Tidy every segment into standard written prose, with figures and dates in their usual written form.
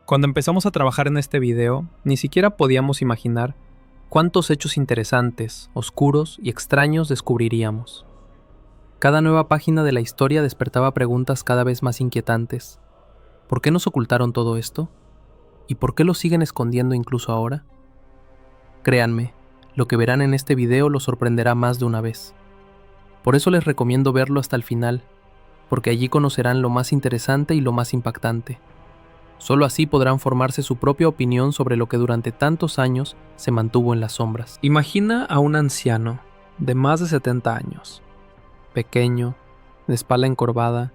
Cuando empezamos a trabajar en este video, ni siquiera podíamos imaginar cuántos hechos interesantes, oscuros y extraños descubriríamos. Cada nueva página de la historia despertaba preguntas cada vez más inquietantes. ¿Por qué nos ocultaron todo esto? ¿Y por qué lo siguen escondiendo incluso ahora? Créanme, lo que verán en este video los sorprenderá más de una vez. Por eso les recomiendo verlo hasta el final, porque allí conocerán lo más interesante y lo más impactante. Solo así podrán formarse su propia opinión sobre lo que durante tantos años se mantuvo en las sombras. Imagina a un anciano de más de 70 años, pequeño, de espalda encorvada,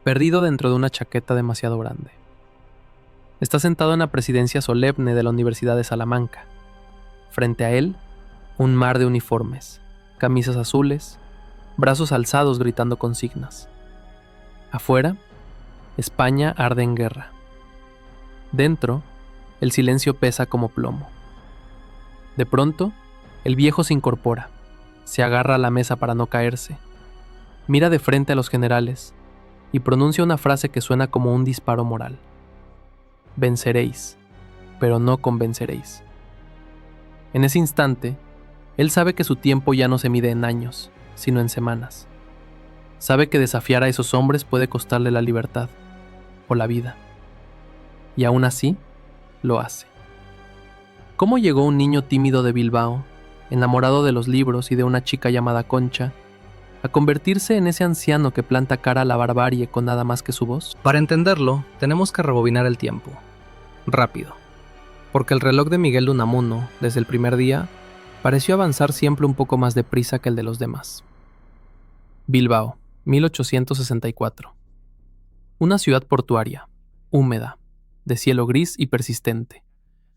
perdido dentro de una chaqueta demasiado grande. Está sentado en la presidencia solemne de la Universidad de Salamanca. Frente a él, un mar de uniformes, camisas azules, brazos alzados gritando consignas. Afuera, España arde en guerra. Dentro, el silencio pesa como plomo. De pronto, el viejo se incorpora, se agarra a la mesa para no caerse, mira de frente a los generales y pronuncia una frase que suena como un disparo moral. Venceréis, pero no convenceréis. En ese instante, él sabe que su tiempo ya no se mide en años, sino en semanas. Sabe que desafiar a esos hombres puede costarle la libertad o la vida. Y aún así, lo hace. ¿Cómo llegó un niño tímido de Bilbao, enamorado de los libros y de una chica llamada Concha, a convertirse en ese anciano que planta cara a la barbarie con nada más que su voz? Para entenderlo, tenemos que rebobinar el tiempo. Rápido. Porque el reloj de Miguel de Unamuno, desde el primer día, pareció avanzar siempre un poco más deprisa que el de los demás. Bilbao, 1864. Una ciudad portuaria, húmeda, de cielo gris y persistente,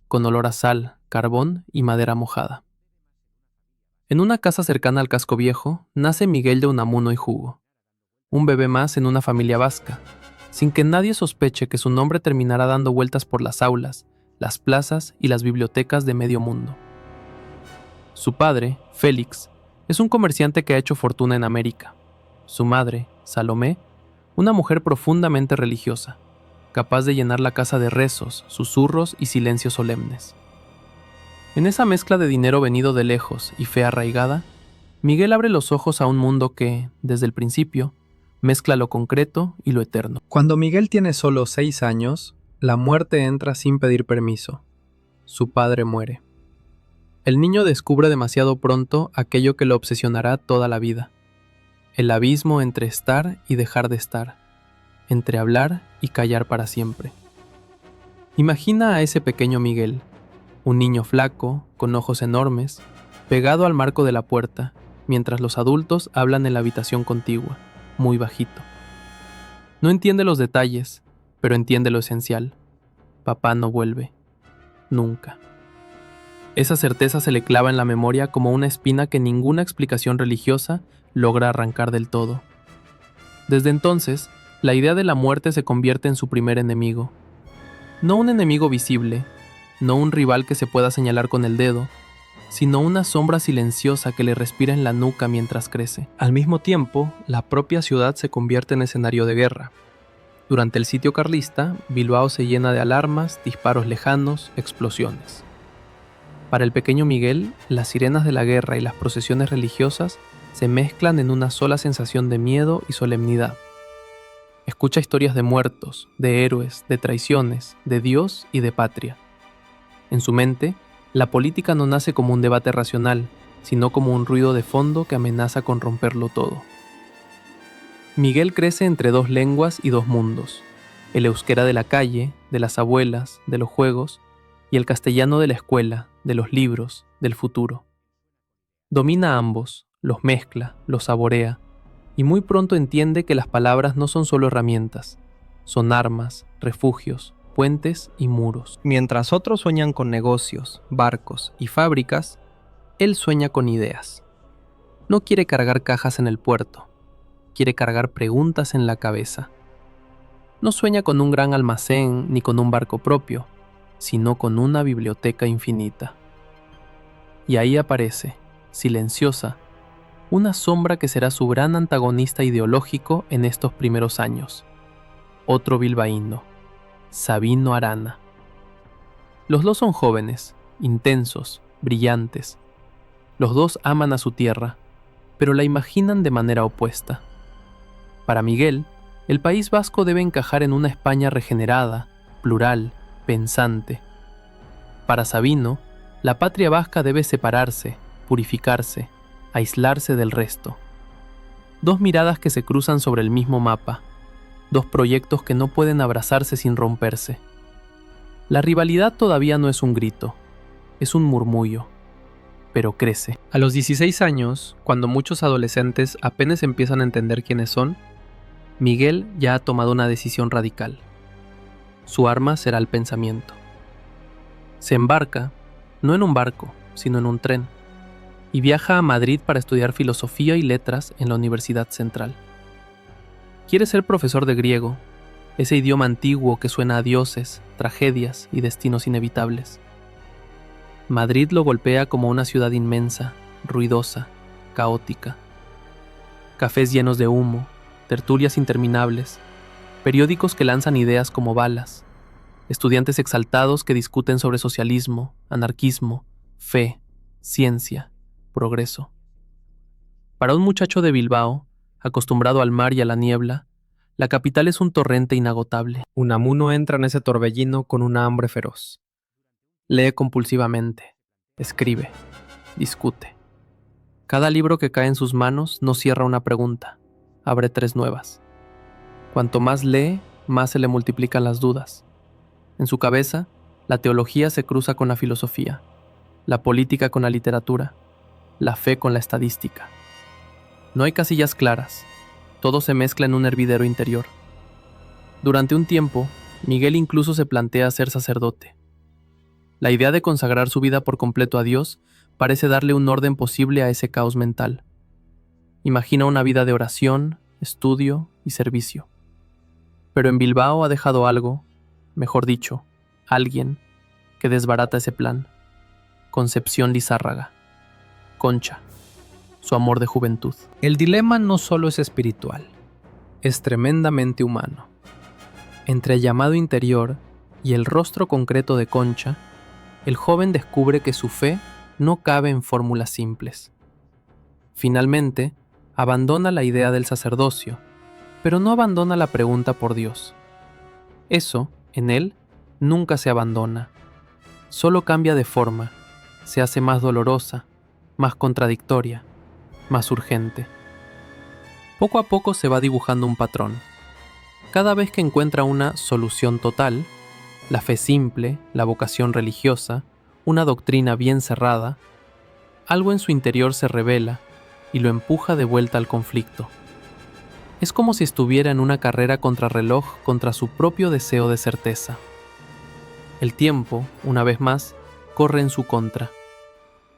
con olor a sal, carbón y madera mojada. En una casa cercana al casco viejo, nace Miguel de Unamuno y Hugo, un bebé más en una familia vasca, sin que nadie sospeche que su nombre terminará dando vueltas por las aulas, las plazas y las bibliotecas de medio mundo. Su padre, Félix, es un comerciante que ha hecho fortuna en América. Su madre, Salomé, una mujer profundamente religiosa, capaz de llenar la casa de rezos, susurros y silencios solemnes. En esa mezcla de dinero venido de lejos y fe arraigada, Miguel abre los ojos a un mundo que, desde el principio, mezcla lo concreto y lo eterno. Cuando Miguel tiene solo 6 años, la muerte entra sin pedir permiso. Su padre muere. El niño descubre demasiado pronto aquello que lo obsesionará toda la vida: el abismo entre estar y dejar de estar, entre hablar y callar para siempre. Imagina a ese pequeño Miguel, un niño flaco, con ojos enormes, pegado al marco de la puerta, mientras los adultos hablan en la habitación contigua, muy bajito. No entiende los detalles, pero entiende lo esencial. Papá no vuelve. Nunca. Esa certeza se le clava en la memoria como una espina que ninguna explicación religiosa logra arrancar del todo. Desde entonces, la idea de la muerte se convierte en su primer enemigo. No un enemigo visible, no un rival que se pueda señalar con el dedo, sino una sombra silenciosa que le respira en la nuca mientras crece. Al mismo tiempo, la propia ciudad se convierte en escenario de guerra. Durante el sitio carlista, Bilbao se llena de alarmas, disparos lejanos, explosiones. Para el pequeño Miguel, las sirenas de la guerra y las procesiones religiosas se mezclan en una sola sensación de miedo y solemnidad. Escucha historias de muertos, de héroes, de traiciones, de Dios y de patria. En su mente, la política no nace como un debate racional, sino como un ruido de fondo que amenaza con romperlo todo. Miguel crece entre 2 lenguas y 2 mundos: el euskera de la calle, de las abuelas, de los juegos, y el castellano de la escuela, de los libros, del futuro. Domina ambos, los mezcla, los saborea, y muy pronto entiende que las palabras no son solo herramientas, son armas, refugios, puentes y muros. Mientras otros sueñan con negocios, barcos y fábricas, él sueña con ideas. No quiere cargar cajas en el puerto, quiere cargar preguntas en la cabeza. No sueña con un gran almacén ni con un barco propio, sino con una biblioteca infinita. Y ahí aparece, silenciosa, una sombra que será su gran antagonista ideológico en estos primeros años: otro bilbaíno, Sabino Arana. Los dos son jóvenes, intensos, brillantes. Los dos aman a su tierra, pero la imaginan de manera opuesta. Para Miguel, el País Vasco debe encajar en una España regenerada, plural, pensante. Para Sabino, la patria vasca debe separarse, purificarse, aislarse del resto. Dos miradas que se cruzan sobre el mismo mapa, dos proyectos que no pueden abrazarse sin romperse. La rivalidad todavía no es un grito, es un murmullo, pero crece. A los 16 años, cuando muchos adolescentes apenas empiezan a entender quiénes son, Miguel ya ha tomado una decisión radical. Su arma será el pensamiento. Se embarca, no en un barco, sino en un tren, y viaja a Madrid para estudiar filosofía y letras en la Universidad Central. Quiere ser profesor de griego, ese idioma antiguo que suena a dioses, tragedias y destinos inevitables. Madrid lo golpea como una ciudad inmensa, ruidosa, caótica. Cafés llenos de humo, tertulias interminables, periódicos que lanzan ideas como balas, estudiantes exaltados que discuten sobre socialismo, anarquismo, fe, ciencia, progreso. Para un muchacho de Bilbao, acostumbrado al mar y a la niebla, la capital es un torrente inagotable. Unamuno entra en ese torbellino con una hambre feroz. Lee compulsivamente, escribe, discute. Cada libro que cae en sus manos no cierra una pregunta, abre 3 nuevas. Cuanto más lee, más se le multiplican las dudas. En su cabeza, la teología se cruza con la filosofía, la política con la literatura, la fe con la estadística. No hay casillas claras, todo se mezcla en un hervidero interior. Durante un tiempo, Miguel incluso se plantea ser sacerdote. La idea de consagrar su vida por completo a Dios parece darle un orden posible a ese caos mental. Imagina una vida de oración, estudio y servicio. Pero en Bilbao ha dejado algo, mejor dicho, alguien, que desbarata ese plan. Concepción Lizárraga. Concha. Su amor de juventud. El dilema no solo es espiritual, es tremendamente humano. Entre el llamado interior y el rostro concreto de Concha, el joven descubre que su fe no cabe en fórmulas simples. Finalmente, abandona la idea del sacerdocio, pero no abandona la pregunta por Dios. Eso, en él, nunca se abandona. Solo cambia de forma, se hace más dolorosa, más contradictoria, más urgente. Poco a poco se va dibujando un patrón. Cada vez que encuentra una solución total, la fe simple, la vocación religiosa, una doctrina bien cerrada, algo en su interior se revela y lo empuja de vuelta al conflicto. Es como si estuviera en una carrera contrarreloj contra su propio deseo de certeza. El tiempo, una vez más, corre en su contra.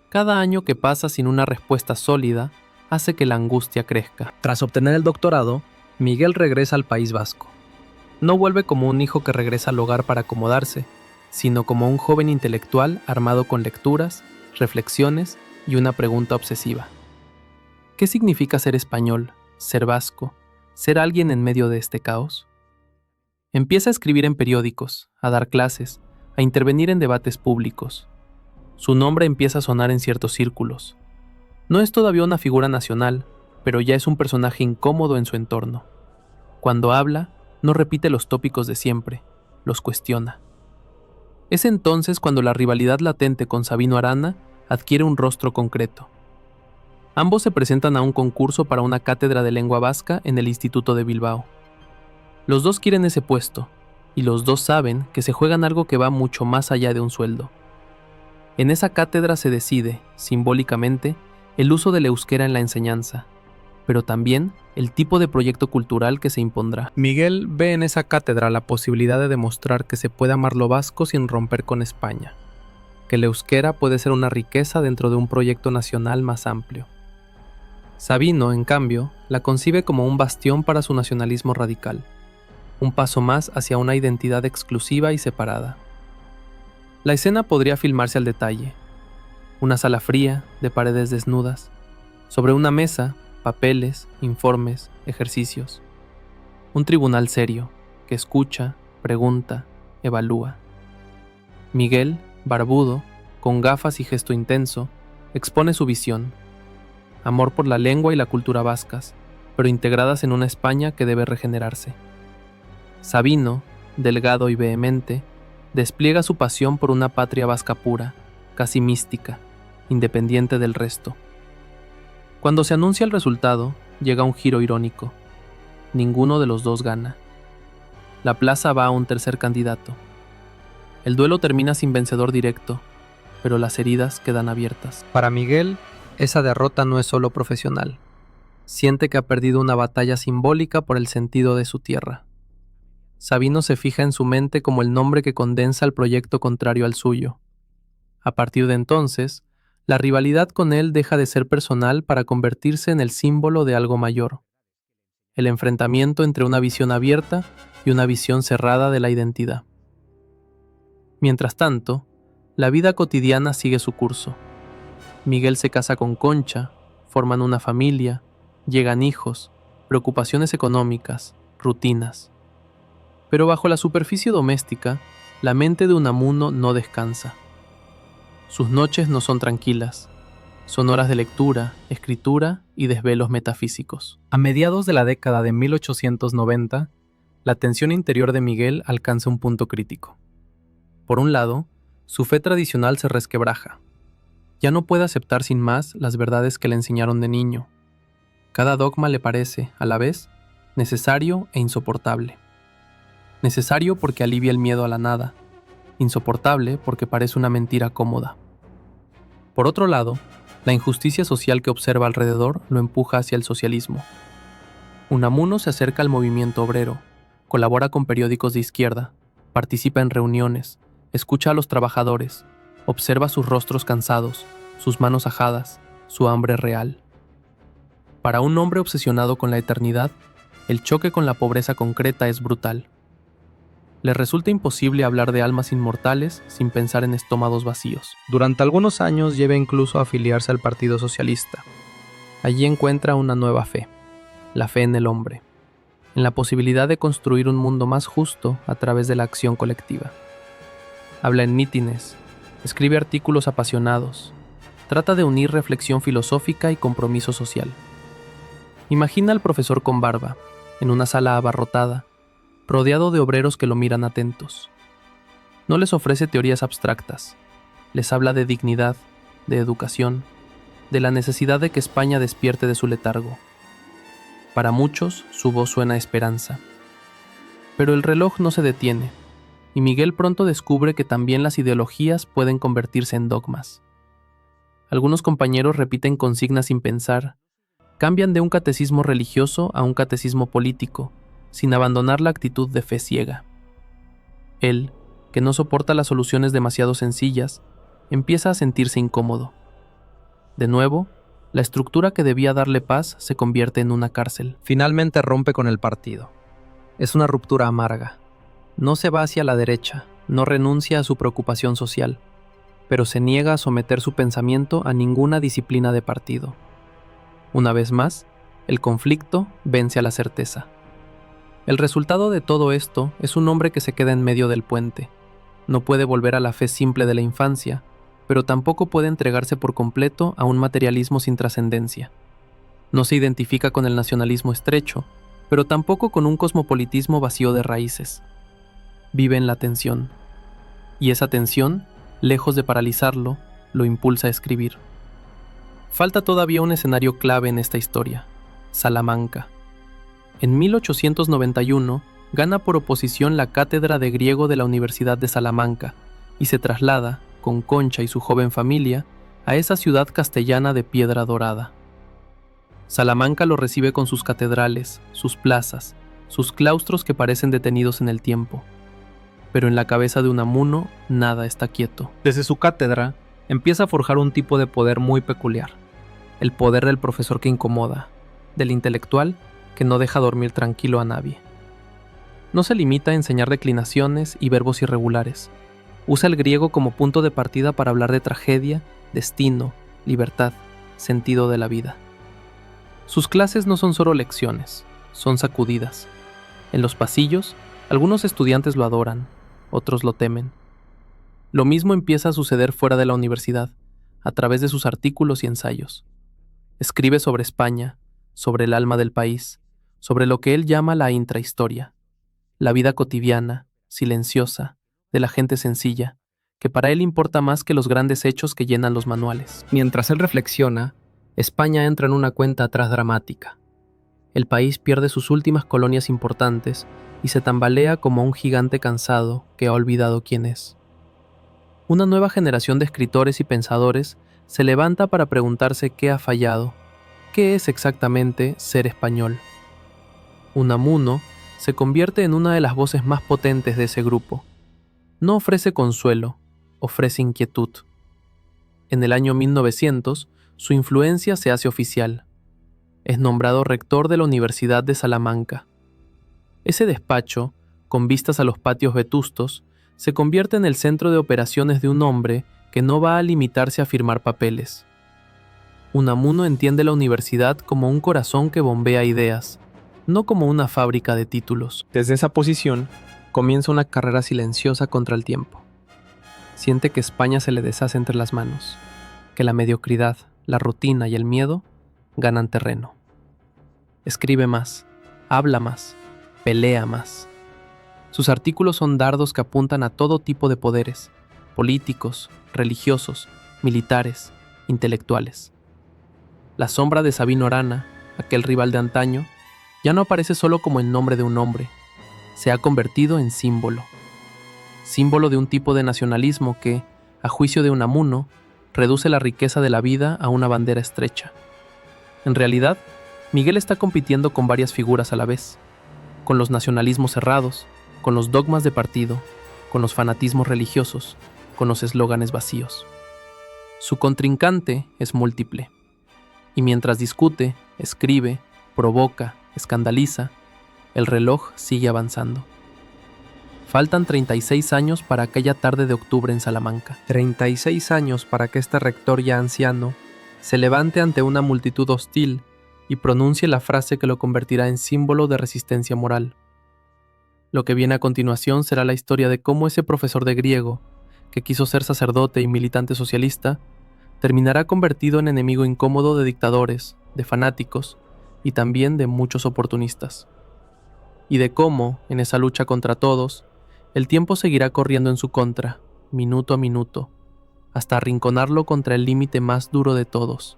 Cada año que pasa sin una respuesta sólida hace que la angustia crezca. Tras obtener el doctorado, Miguel regresa al País Vasco. No vuelve como un hijo que regresa al hogar para acomodarse, sino como un joven intelectual armado con lecturas, reflexiones y una pregunta obsesiva. ¿Qué significa ser español, ser vasco, ser alguien en medio de este caos? Empieza a escribir en periódicos, a dar clases, a intervenir en debates públicos. Su nombre empieza a sonar en ciertos círculos. No es todavía una figura nacional, pero ya es un personaje incómodo en su entorno. Cuando habla, no repite los tópicos de siempre, los cuestiona. Es entonces cuando la rivalidad latente con Sabino Arana adquiere un rostro concreto. Ambos se presentan a un concurso para una cátedra de lengua vasca en el Instituto de Bilbao. Los dos quieren ese puesto, y los dos saben que se juegan algo que va mucho más allá de un sueldo. En esa cátedra se decide, simbólicamente, el uso del euskera en la enseñanza, pero también el tipo de proyecto cultural que se impondrá. Miguel ve en esa cátedra la posibilidad de demostrar que se puede amar lo vasco sin romper con España, que el euskera puede ser una riqueza dentro de un proyecto nacional más amplio. Sabino, en cambio, la concibe como un bastión para su nacionalismo radical, un paso más hacia una identidad exclusiva y separada. La escena podría filmarse al detalle. Una sala fría, de paredes desnudas. Sobre una mesa, papeles, informes, ejercicios. Un tribunal serio, que escucha, pregunta, evalúa. Miguel, barbudo, con gafas y gesto intenso, expone su visión. Amor por la lengua y la cultura vascas, pero integradas en una España que debe regenerarse. Sabino, delgado y vehemente, despliega su pasión por una patria vasca pura, casi mística, independiente del resto. Cuando se anuncia el resultado, llega un giro irónico. Ninguno de los dos gana. La plaza va a un tercer candidato. El duelo termina sin vencedor directo, pero las heridas quedan abiertas. Para Miguel, esa derrota no es solo profesional. Siente que ha perdido una batalla simbólica por el sentido de su tierra. Sabino se fija en su mente como el nombre que condensa el proyecto contrario al suyo. A partir de entonces, la rivalidad con él deja de ser personal para convertirse en el símbolo de algo mayor. El enfrentamiento entre una visión abierta y una visión cerrada de la identidad. Mientras tanto, la vida cotidiana sigue su curso. Miguel se casa con Concha, forman una familia, llegan hijos, preocupaciones económicas, rutinas. Pero bajo la superficie doméstica, la mente de Unamuno no descansa. Sus noches no son tranquilas. Son horas de lectura, escritura y desvelos metafísicos. A mediados de la década de 1890, la tensión interior de Miguel alcanza un punto crítico. Por un lado, su fe tradicional se resquebraja. Ya no puede aceptar sin más las verdades que le enseñaron de niño. Cada dogma le parece, a la vez, necesario e insoportable. Necesario porque alivia el miedo a la nada, insoportable porque parece una mentira cómoda. Por otro lado, la injusticia social que observa alrededor lo empuja hacia el socialismo. Unamuno se acerca al movimiento obrero, colabora con periódicos de izquierda, participa en reuniones, escucha a los trabajadores, observa sus rostros cansados, sus manos ajadas, su hambre real. Para un hombre obsesionado con la eternidad, el choque con la pobreza concreta es brutal. Le resulta imposible hablar de almas inmortales sin pensar en estómagos vacíos. Durante algunos años llega incluso a afiliarse al Partido Socialista. Allí encuentra una nueva fe, la fe en el hombre, en la posibilidad de construir un mundo más justo a través de la acción colectiva. Habla en mítines, escribe artículos apasionados, trata de unir reflexión filosófica y compromiso social. Imagina al profesor con barba, en una sala abarrotada, rodeado de obreros que lo miran atentos. No les ofrece teorías abstractas, les habla de dignidad, de educación, de la necesidad de que España despierte de su letargo. Para muchos, su voz suena a esperanza. Pero el reloj no se detiene, y Miguel pronto descubre que también las ideologías pueden convertirse en dogmas. Algunos compañeros repiten consignas sin pensar, cambian de un catecismo religioso a un catecismo político, sin abandonar la actitud de fe ciega. Él, que no soporta las soluciones demasiado sencillas, empieza a sentirse incómodo. De nuevo, la estructura que debía darle paz se convierte en una cárcel. Finalmente rompe con el partido. Es una ruptura amarga. No se va hacia la derecha, no renuncia a su preocupación social, pero se niega a someter su pensamiento a ninguna disciplina de partido. Una vez más, el conflicto vence a la certeza. El resultado de todo esto es un hombre que se queda en medio del puente. No puede volver a la fe simple de la infancia, pero tampoco puede entregarse por completo a un materialismo sin trascendencia. No se identifica con el nacionalismo estrecho, pero tampoco con un cosmopolitismo vacío de raíces. Vive en la tensión. Y esa tensión, lejos de paralizarlo, lo impulsa a escribir. Falta todavía un escenario clave en esta historia: Salamanca. En 1891, gana por oposición la cátedra de griego de la Universidad de Salamanca y se traslada, con Concha y su joven familia, a esa ciudad castellana de piedra dorada. Salamanca lo recibe con sus catedrales, sus plazas, sus claustros que parecen detenidos en el tiempo. Pero en la cabeza de Unamuno nada está quieto. Desde su cátedra empieza a forjar un tipo de poder muy peculiar: el poder del profesor que incomoda, del intelectual que no deja dormir tranquilo a nadie. No se limita a enseñar declinaciones y verbos irregulares. Usa el griego como punto de partida para hablar de tragedia, destino, libertad, sentido de la vida. Sus clases no son solo lecciones, son sacudidas. En los pasillos, algunos estudiantes lo adoran, otros lo temen. Lo mismo empieza a suceder fuera de la universidad, a través de sus artículos y ensayos. Escribe sobre España, sobre el alma del país, sobre lo que él llama la intrahistoria, la vida cotidiana, silenciosa, de la gente sencilla, que para él importa más que los grandes hechos que llenan los manuales. Mientras él reflexiona, España entra en una cuenta atrás dramática. El país pierde sus últimas colonias importantes y se tambalea como un gigante cansado que ha olvidado quién es. Una nueva generación de escritores y pensadores se levanta para preguntarse qué ha fallado, qué es exactamente ser español. Unamuno se convierte en una de las voces más potentes de ese grupo. No ofrece consuelo, ofrece inquietud. En el año 1900, su influencia se hace oficial. Es nombrado rector de la Universidad de Salamanca. Ese despacho, con vistas a los patios vetustos, se convierte en el centro de operaciones de un hombre que no va a limitarse a firmar papeles. Unamuno entiende la universidad como un corazón que bombea ideas, no como una fábrica de títulos. Desde esa posición, comienza una carrera silenciosa contra el tiempo. Siente que España se le deshace entre las manos, que la mediocridad, la rutina y el miedo ganan terreno. Escribe más, habla más, pelea más. Sus artículos son dardos que apuntan a todo tipo de poderes, políticos, religiosos, militares, intelectuales. La sombra de Sabino Arana, aquel rival de antaño, ya no aparece solo como el nombre de un hombre, se ha convertido en símbolo. Símbolo de un tipo de nacionalismo que, a juicio de Unamuno, reduce la riqueza de la vida a una bandera estrecha. En realidad, Miguel está compitiendo con varias figuras a la vez, con los nacionalismos cerrados, con los dogmas de partido, con los fanatismos religiosos, con los eslóganes vacíos. Su contrincante es múltiple, y mientras discute, escribe, provoca, escandaliza, el reloj sigue avanzando. Faltan 36 años para aquella tarde de octubre en Salamanca. 36 años para que este rector ya anciano se levante ante una multitud hostil y pronuncie la frase que lo convertirá en símbolo de resistencia moral. Lo que viene a continuación será la historia de cómo ese profesor de griego, que quiso ser sacerdote y militante socialista, terminará convertido en enemigo incómodo de dictadores, de fanáticos y también de muchos oportunistas. Y de cómo, en esa lucha contra todos, el tiempo seguirá corriendo en su contra, minuto a minuto, hasta arrinconarlo contra el límite más duro de todos,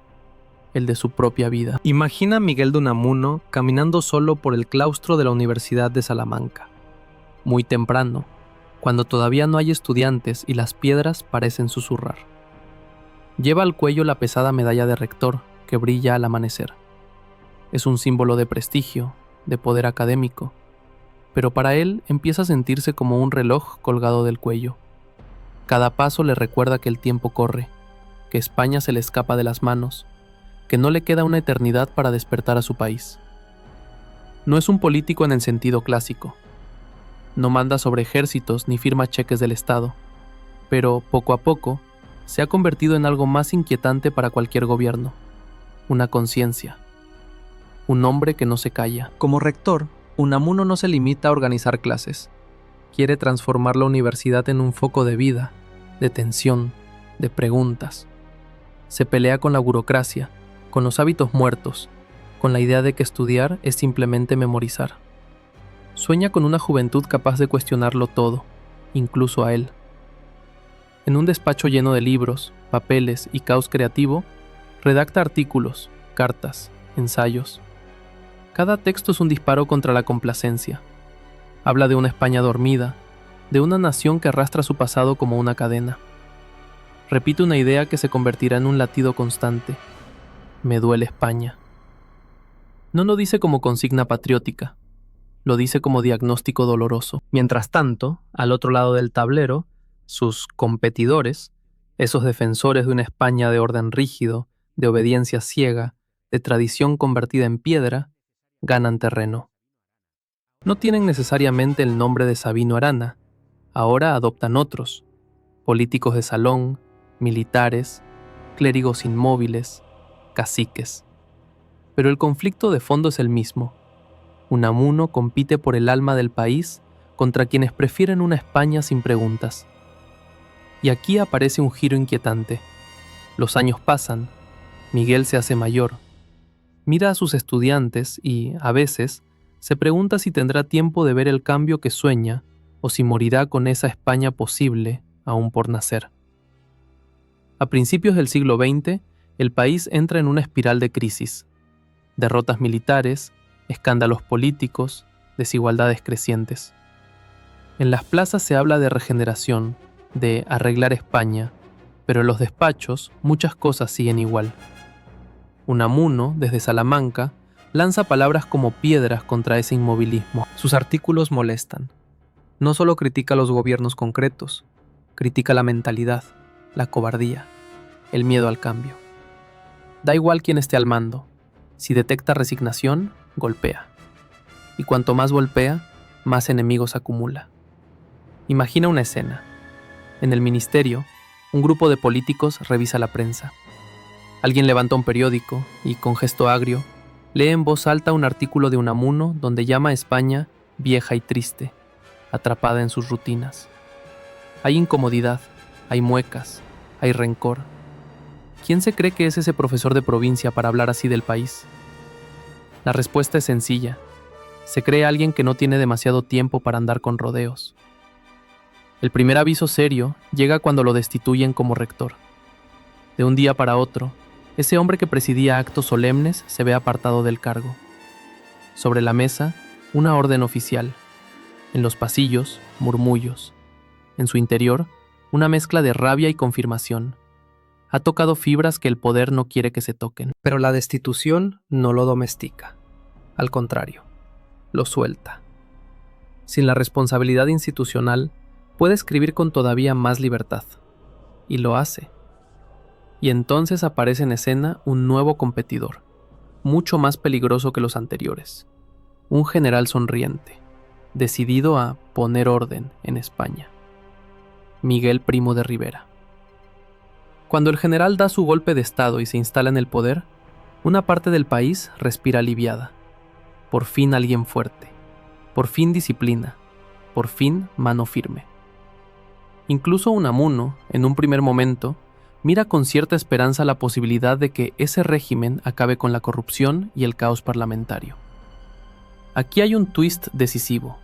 el de su propia vida. Imagina a Miguel de Unamuno caminando solo por el claustro de la Universidad de Salamanca. Muy temprano, cuando todavía no hay estudiantes y las piedras parecen susurrar. Lleva al cuello la pesada medalla de rector que brilla al amanecer. Es un símbolo de prestigio, de poder académico, pero para él empieza a sentirse como un reloj colgado del cuello. Cada paso le recuerda que el tiempo corre, que España se le escapa de las manos, que no le queda una eternidad para despertar a su país. No es un político en el sentido clásico. No manda sobre ejércitos ni firma cheques del Estado, pero poco a poco se ha convertido en algo más inquietante para cualquier gobierno, una conciencia, un hombre que no se calla. Como rector, Unamuno no se limita a organizar clases. Quiere transformar la universidad en un foco de vida, de tensión, de preguntas. Se pelea con la burocracia, con los hábitos muertos, con la idea de que estudiar es simplemente memorizar. Sueña con una juventud capaz de cuestionarlo todo, incluso a él. En un despacho lleno de libros, papeles y caos creativo, redacta artículos, cartas, ensayos. Cada texto es un disparo contra la complacencia. Habla de una España dormida, de una nación que arrastra su pasado como una cadena. Repite una idea que se convertirá en un latido constante. Me duele España. No lo dice como consigna patriótica, lo dice como diagnóstico doloroso. Mientras tanto, al otro lado del tablero, sus competidores, esos defensores de una España de orden rígido, de obediencia ciega, de tradición convertida en piedra, ganan terreno. No tienen necesariamente el nombre de Sabino Arana, ahora adoptan otros, políticos de salón, militares, clérigos inmóviles, caciques. Pero el conflicto de fondo es el mismo. Unamuno compite por el alma del país contra quienes prefieren una España sin preguntas. Y aquí aparece un giro inquietante. Los años pasan, Miguel se hace mayor, mira a sus estudiantes y, a veces, se pregunta si tendrá tiempo de ver el cambio que sueña o si morirá con esa España posible aún por nacer. A principios del siglo XX, el país entra en una espiral de crisis. Derrotas militares, escándalos políticos, desigualdades crecientes. En las plazas se habla de regeneración, de arreglar España, pero en los despachos muchas cosas siguen igual. Unamuno, desde Salamanca, lanza palabras como piedras contra ese inmovilismo. Sus artículos molestan. No solo critica los gobiernos concretos, critica la mentalidad, la cobardía, el miedo al cambio. Da igual quién esté al mando. Si detecta resignación, golpea. Y cuanto más golpea, más enemigos acumula. Imagina una escena. En el ministerio, un grupo de políticos revisa la prensa. Alguien levanta un periódico y, con gesto agrio, lee en voz alta un artículo de Unamuno donde llama a España vieja y triste, atrapada en sus rutinas. Hay incomodidad, hay muecas, hay rencor. ¿Quién se cree que es ese profesor de provincia para hablar así del país? La respuesta es sencilla. Se cree alguien que no tiene demasiado tiempo para andar con rodeos. El primer aviso serio llega cuando lo destituyen como rector. De un día para otro, ese hombre que presidía actos solemnes se ve apartado del cargo. Sobre la mesa, una orden oficial. En los pasillos, murmullos. En su interior, una mezcla de rabia y confirmación. Ha tocado fibras que el poder no quiere que se toquen. Pero la destitución no lo domestica. Al contrario, lo suelta. Sin la responsabilidad institucional, puede escribir con todavía más libertad. Y lo hace. Y entonces aparece en escena un nuevo competidor, mucho más peligroso que los anteriores. Un general sonriente, decidido a poner orden en España. Miguel Primo de Rivera. Cuando el general da su golpe de estado y se instala en el poder, una parte del país respira aliviada. Por fin alguien fuerte. Por fin disciplina. Por fin mano firme. Incluso Unamuno, en un primer momento, mira con cierta esperanza la posibilidad de que ese régimen acabe con la corrupción y el caos parlamentario. Aquí hay un twist decisivo.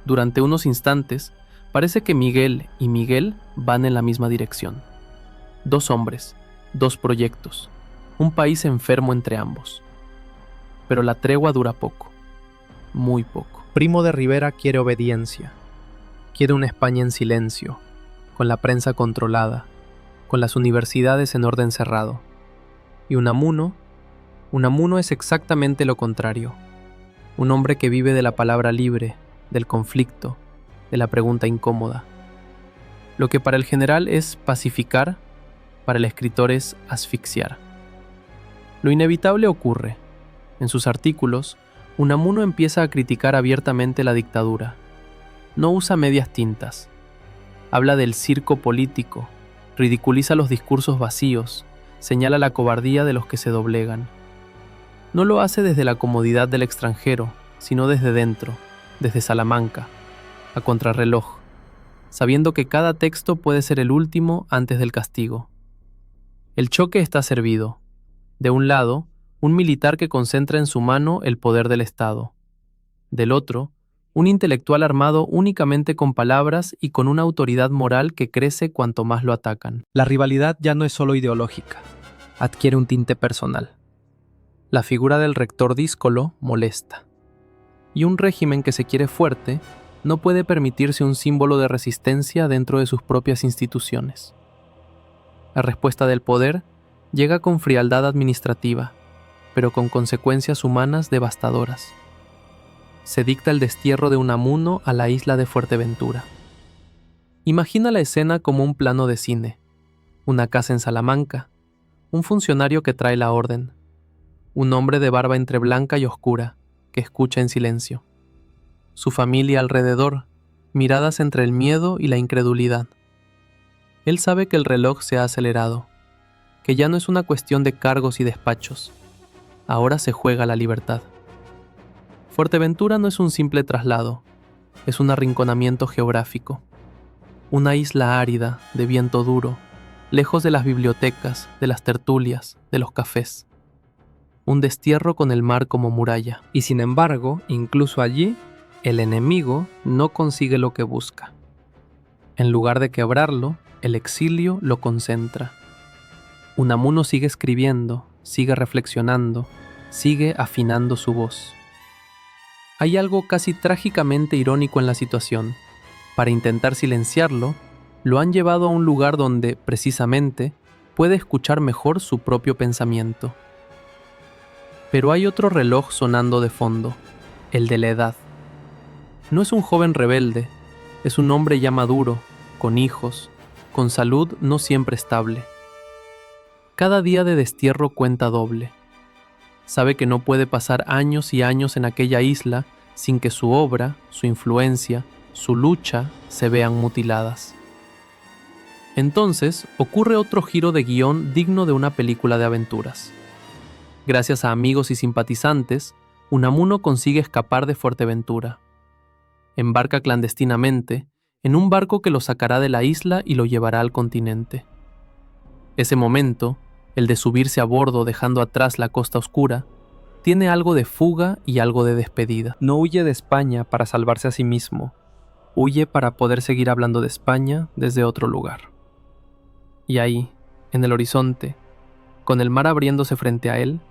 Durante unos instantes, parece que Miguel y Miguel van en la misma dirección. Dos hombres, dos proyectos, un país enfermo entre ambos. Pero la tregua dura poco, muy poco. Primo de Rivera quiere obediencia. Quiere una España en silencio, con la prensa controlada, con las universidades en orden cerrado. Y Unamuno es exactamente lo contrario. Un hombre que vive de la palabra libre, del conflicto, de la pregunta incómoda. Lo que para el general es pacificar, para el escritor es asfixiar. Lo inevitable ocurre. En sus artículos, Unamuno empieza a criticar abiertamente la dictadura. No usa medias tintas. Habla del circo político, ridiculiza los discursos vacíos, señala la cobardía de los que se doblegan. No lo hace desde la comodidad del extranjero, sino desde dentro, desde Salamanca, a contrarreloj, sabiendo que cada texto puede ser el último antes del castigo. El choque está servido. De un lado, un militar que concentra en su mano el poder del Estado. Del otro, un intelectual armado únicamente con palabras y con una autoridad moral que crece cuanto más lo atacan. La rivalidad ya no es solo ideológica, adquiere un tinte personal. La figura del rector díscolo molesta. Y un régimen que se quiere fuerte no puede permitirse un símbolo de resistencia dentro de sus propias instituciones. La respuesta del poder llega con frialdad administrativa, pero con consecuencias humanas devastadoras. Se dicta el destierro de Unamuno a la isla de Fuerteventura. Imagina la escena como un plano de cine. Una casa en Salamanca, un funcionario que trae la orden, un hombre de barba entre blanca y oscura, que escucha en silencio. Su familia alrededor, miradas entre el miedo y la incredulidad. Él sabe que el reloj se ha acelerado, que ya no es una cuestión de cargos y despachos. Ahora se juega la libertad. Fuerteventura no es un simple traslado, es un arrinconamiento geográfico. Una isla árida, de viento duro, lejos de las bibliotecas, de las tertulias, de los cafés. Un destierro con el mar como muralla. Y sin embargo, incluso allí, el enemigo no consigue lo que busca. En lugar de quebrarlo, el exilio lo concentra. Unamuno sigue escribiendo, sigue reflexionando, sigue afinando su voz. Hay algo casi trágicamente irónico en la situación. Para intentar silenciarlo, lo han llevado a un lugar donde, precisamente, puede escuchar mejor su propio pensamiento. Pero hay otro reloj sonando de fondo, el de la edad. No es un joven rebelde, es un hombre ya maduro, con hijos, con salud no siempre estable. Cada día de destierro cuenta doble. Sabe que no puede pasar años y años en aquella isla sin que su obra, su influencia, su lucha se vean mutiladas. Entonces ocurre otro giro de guión digno de una película de aventuras. Gracias a amigos y simpatizantes, Unamuno consigue escapar de Fuerteventura. Embarca clandestinamente en un barco que lo sacará de la isla y lo llevará al continente. Ese momento, el de subirse a bordo dejando atrás la costa oscura, tiene algo de fuga y algo de despedida. No huye de España para salvarse a sí mismo, huye para poder seguir hablando de España desde otro lugar. Y ahí, en el horizonte, con el mar abriéndose frente a él,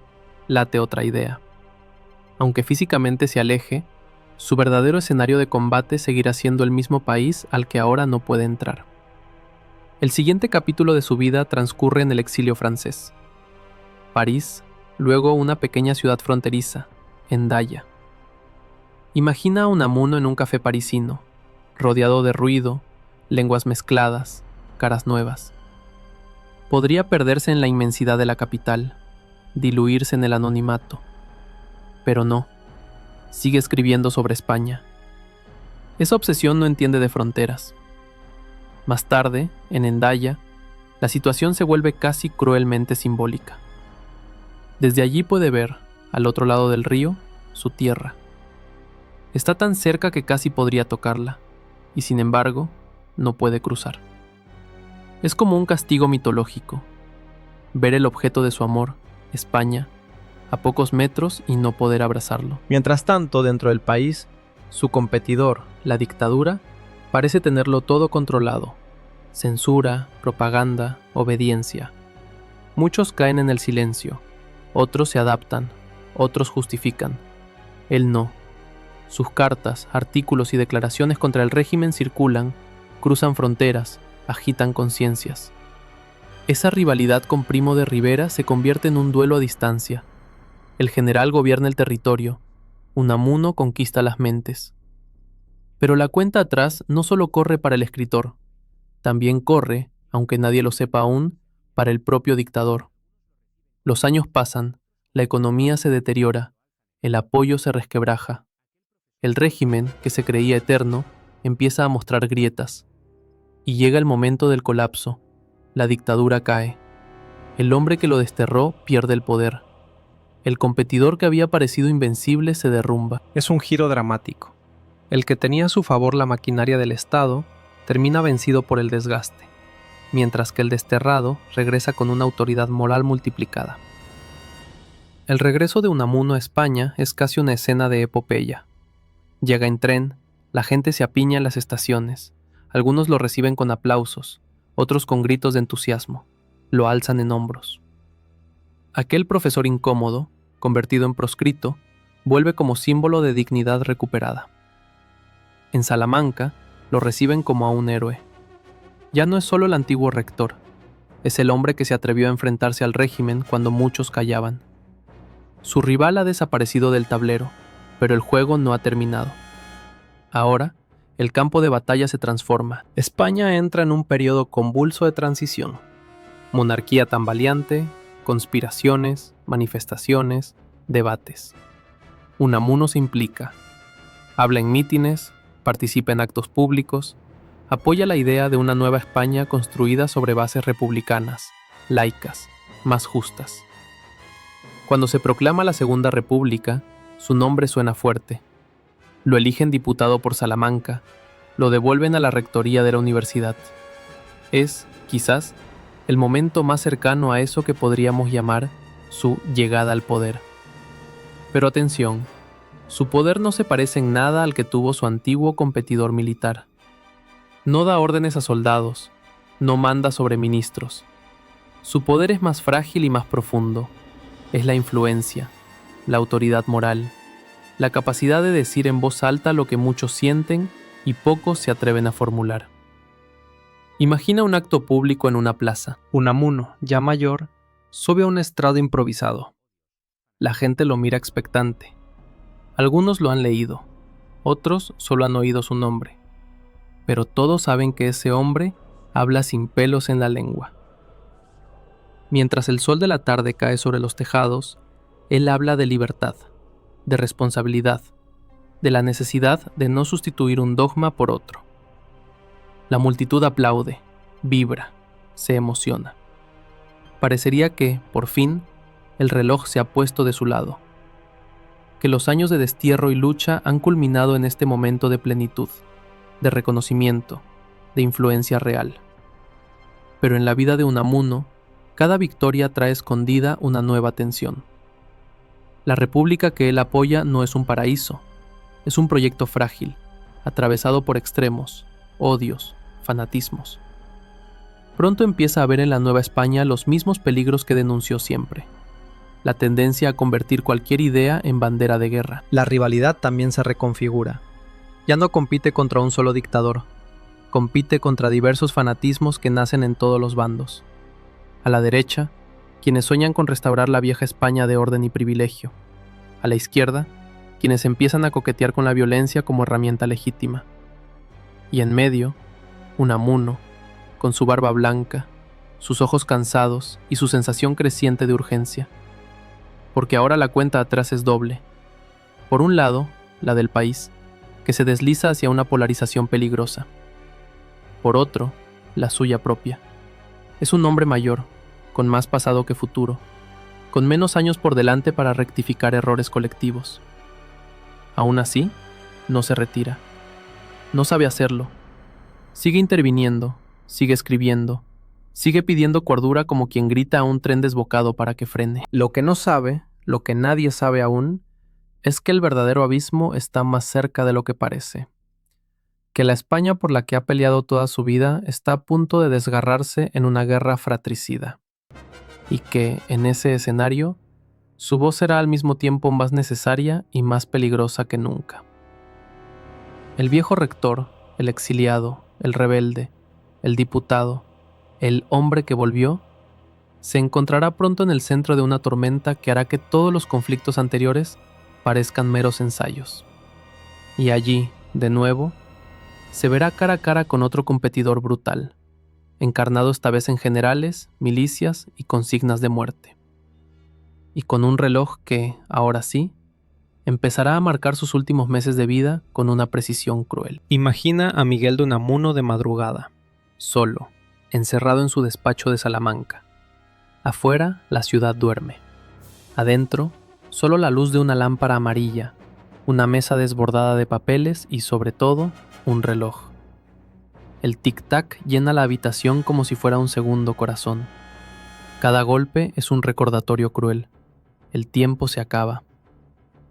late otra idea. Aunque físicamente se aleje, su verdadero escenario de combate seguirá siendo el mismo país al que ahora no puede entrar. El siguiente capítulo de su vida transcurre en el exilio francés. París, luego una pequeña ciudad fronteriza, Hendaya. Imagina a Unamuno en un café parisino, rodeado de ruido, lenguas mezcladas, caras nuevas. Podría perderse en la inmensidad de la capital, diluirse en el anonimato. Pero no, sigue escribiendo sobre España. Esa obsesión no entiende de fronteras. Más tarde, en Hendaya, la situación se vuelve casi cruelmente simbólica. Desde allí puede ver, al otro lado del río, su tierra. Está tan cerca que casi podría tocarla, y sin embargo, no puede cruzar. Es como un castigo mitológico, ver el objeto de su amor, España, a pocos metros y no poder abrazarlo. Mientras tanto, dentro del país, su competidor, la dictadura, parece tenerlo todo controlado. Censura, propaganda, obediencia. Muchos caen en el silencio, otros se adaptan, otros justifican. Él no. Sus cartas, artículos y declaraciones contra el régimen circulan, cruzan fronteras, agitan conciencias. Esa rivalidad con Primo de Rivera se convierte en un duelo a distancia. El general gobierna el territorio, Unamuno conquista las mentes. Pero la cuenta atrás no solo corre para el escritor, también corre, aunque nadie lo sepa aún, para el propio dictador. Los años pasan, la economía se deteriora, el apoyo se resquebraja. El régimen, que se creía eterno, empieza a mostrar grietas. Y llega el momento del colapso. La dictadura cae. El hombre que lo desterró pierde el poder. El competidor que había parecido invencible se derrumba. Es un giro dramático. El que tenía a su favor la maquinaria del Estado termina vencido por el desgaste, mientras que el desterrado regresa con una autoridad moral multiplicada. El regreso de Unamuno a España es casi una escena de epopeya. Llega en tren, la gente se apiña en las estaciones, algunos lo reciben con aplausos, otros con gritos de entusiasmo, lo alzan en hombros. Aquel profesor incómodo, convertido en proscrito, vuelve como símbolo de dignidad recuperada. En Salamanca, lo reciben como a un héroe. Ya no es solo el antiguo rector, es el hombre que se atrevió a enfrentarse al régimen cuando muchos callaban. Su rival ha desaparecido del tablero, pero el juego no ha terminado. Ahora, el campo de batalla se transforma. España entra en un periodo convulso de transición. Monarquía tambaleante, conspiraciones, manifestaciones, debates. Unamuno se implica. Habla en mítines, participa en actos públicos, apoya la idea de una nueva España construida sobre bases republicanas, laicas, más justas. Cuando se proclama la Segunda República, su nombre suena fuerte. Lo eligen diputado por Salamanca, lo devuelven a la rectoría de la universidad. Es, quizás, el momento más cercano a eso que podríamos llamar su llegada al poder. Pero atención, su poder no se parece en nada al que tuvo su antiguo competidor militar. No da órdenes a soldados, no manda sobre ministros. Su poder es más frágil y más profundo. Es la influencia, la autoridad moral, la capacidad de decir en voz alta lo que muchos sienten y pocos se atreven a formular. Imagina un acto público en una plaza. Unamuno, ya mayor, sube a un estrado improvisado. La gente lo mira expectante. Algunos lo han leído, otros solo han oído su nombre. Pero todos saben que ese hombre habla sin pelos en la lengua. Mientras el sol de la tarde cae sobre los tejados, él habla de libertad, de responsabilidad, de la necesidad de no sustituir un dogma por otro. La multitud aplaude, vibra, se emociona. Parecería que, por fin, el reloj se ha puesto de su lado, que los años de destierro y lucha han culminado en este momento de plenitud, de reconocimiento, de influencia real. Pero en la vida de Unamuno, cada victoria trae escondida una nueva tensión. La república que él apoya no es un paraíso, es un proyecto frágil, atravesado por extremos, odios, fanatismos. Pronto empieza a ver en la Nueva España los mismos peligros que denunció siempre. La tendencia a convertir cualquier idea en bandera de guerra. La rivalidad también se reconfigura. Ya no compite contra un solo dictador, compite contra diversos fanatismos que nacen en todos los bandos. A la derecha, quienes sueñan con restaurar la vieja España de orden y privilegio. A la izquierda, quienes empiezan a coquetear con la violencia como herramienta legítima. Y en medio, Unamuno, con su barba blanca, sus ojos cansados y su sensación creciente de urgencia. Porque ahora la cuenta atrás es doble. Por un lado, la del país, que se desliza hacia una polarización peligrosa. Por otro, la suya propia. Es un hombre mayor, con más pasado que futuro, con menos años por delante para rectificar errores colectivos. Aún así, no se retira. No sabe hacerlo. Sigue interviniendo, sigue escribiendo, sigue pidiendo cordura como quien grita a un tren desbocado para que frene. Lo que no sabe, lo que nadie sabe aún, es que el verdadero abismo está más cerca de lo que parece. Que la España por la que ha peleado toda su vida está a punto de desgarrarse en una guerra fratricida. Y que, en ese escenario, su voz será al mismo tiempo más necesaria y más peligrosa que nunca. El viejo rector, el exiliado, el rebelde, el diputado, el hombre que volvió, se encontrará pronto en el centro de una tormenta que hará que todos los conflictos anteriores parezcan meros ensayos. Y allí, de nuevo, se verá cara a cara con otro competidor brutal, encarnado esta vez en generales, milicias y consignas de muerte. Y con un reloj que, ahora sí, empezará a marcar sus últimos meses de vida con una precisión cruel. Imagina a Miguel de Unamuno de madrugada, solo, encerrado en su despacho de Salamanca. Afuera, la ciudad duerme. Adentro, solo la luz de una lámpara amarilla, una mesa desbordada de papeles y, sobre todo, un reloj. El tic-tac llena la habitación como si fuera un segundo corazón. Cada golpe es un recordatorio cruel. El tiempo se acaba.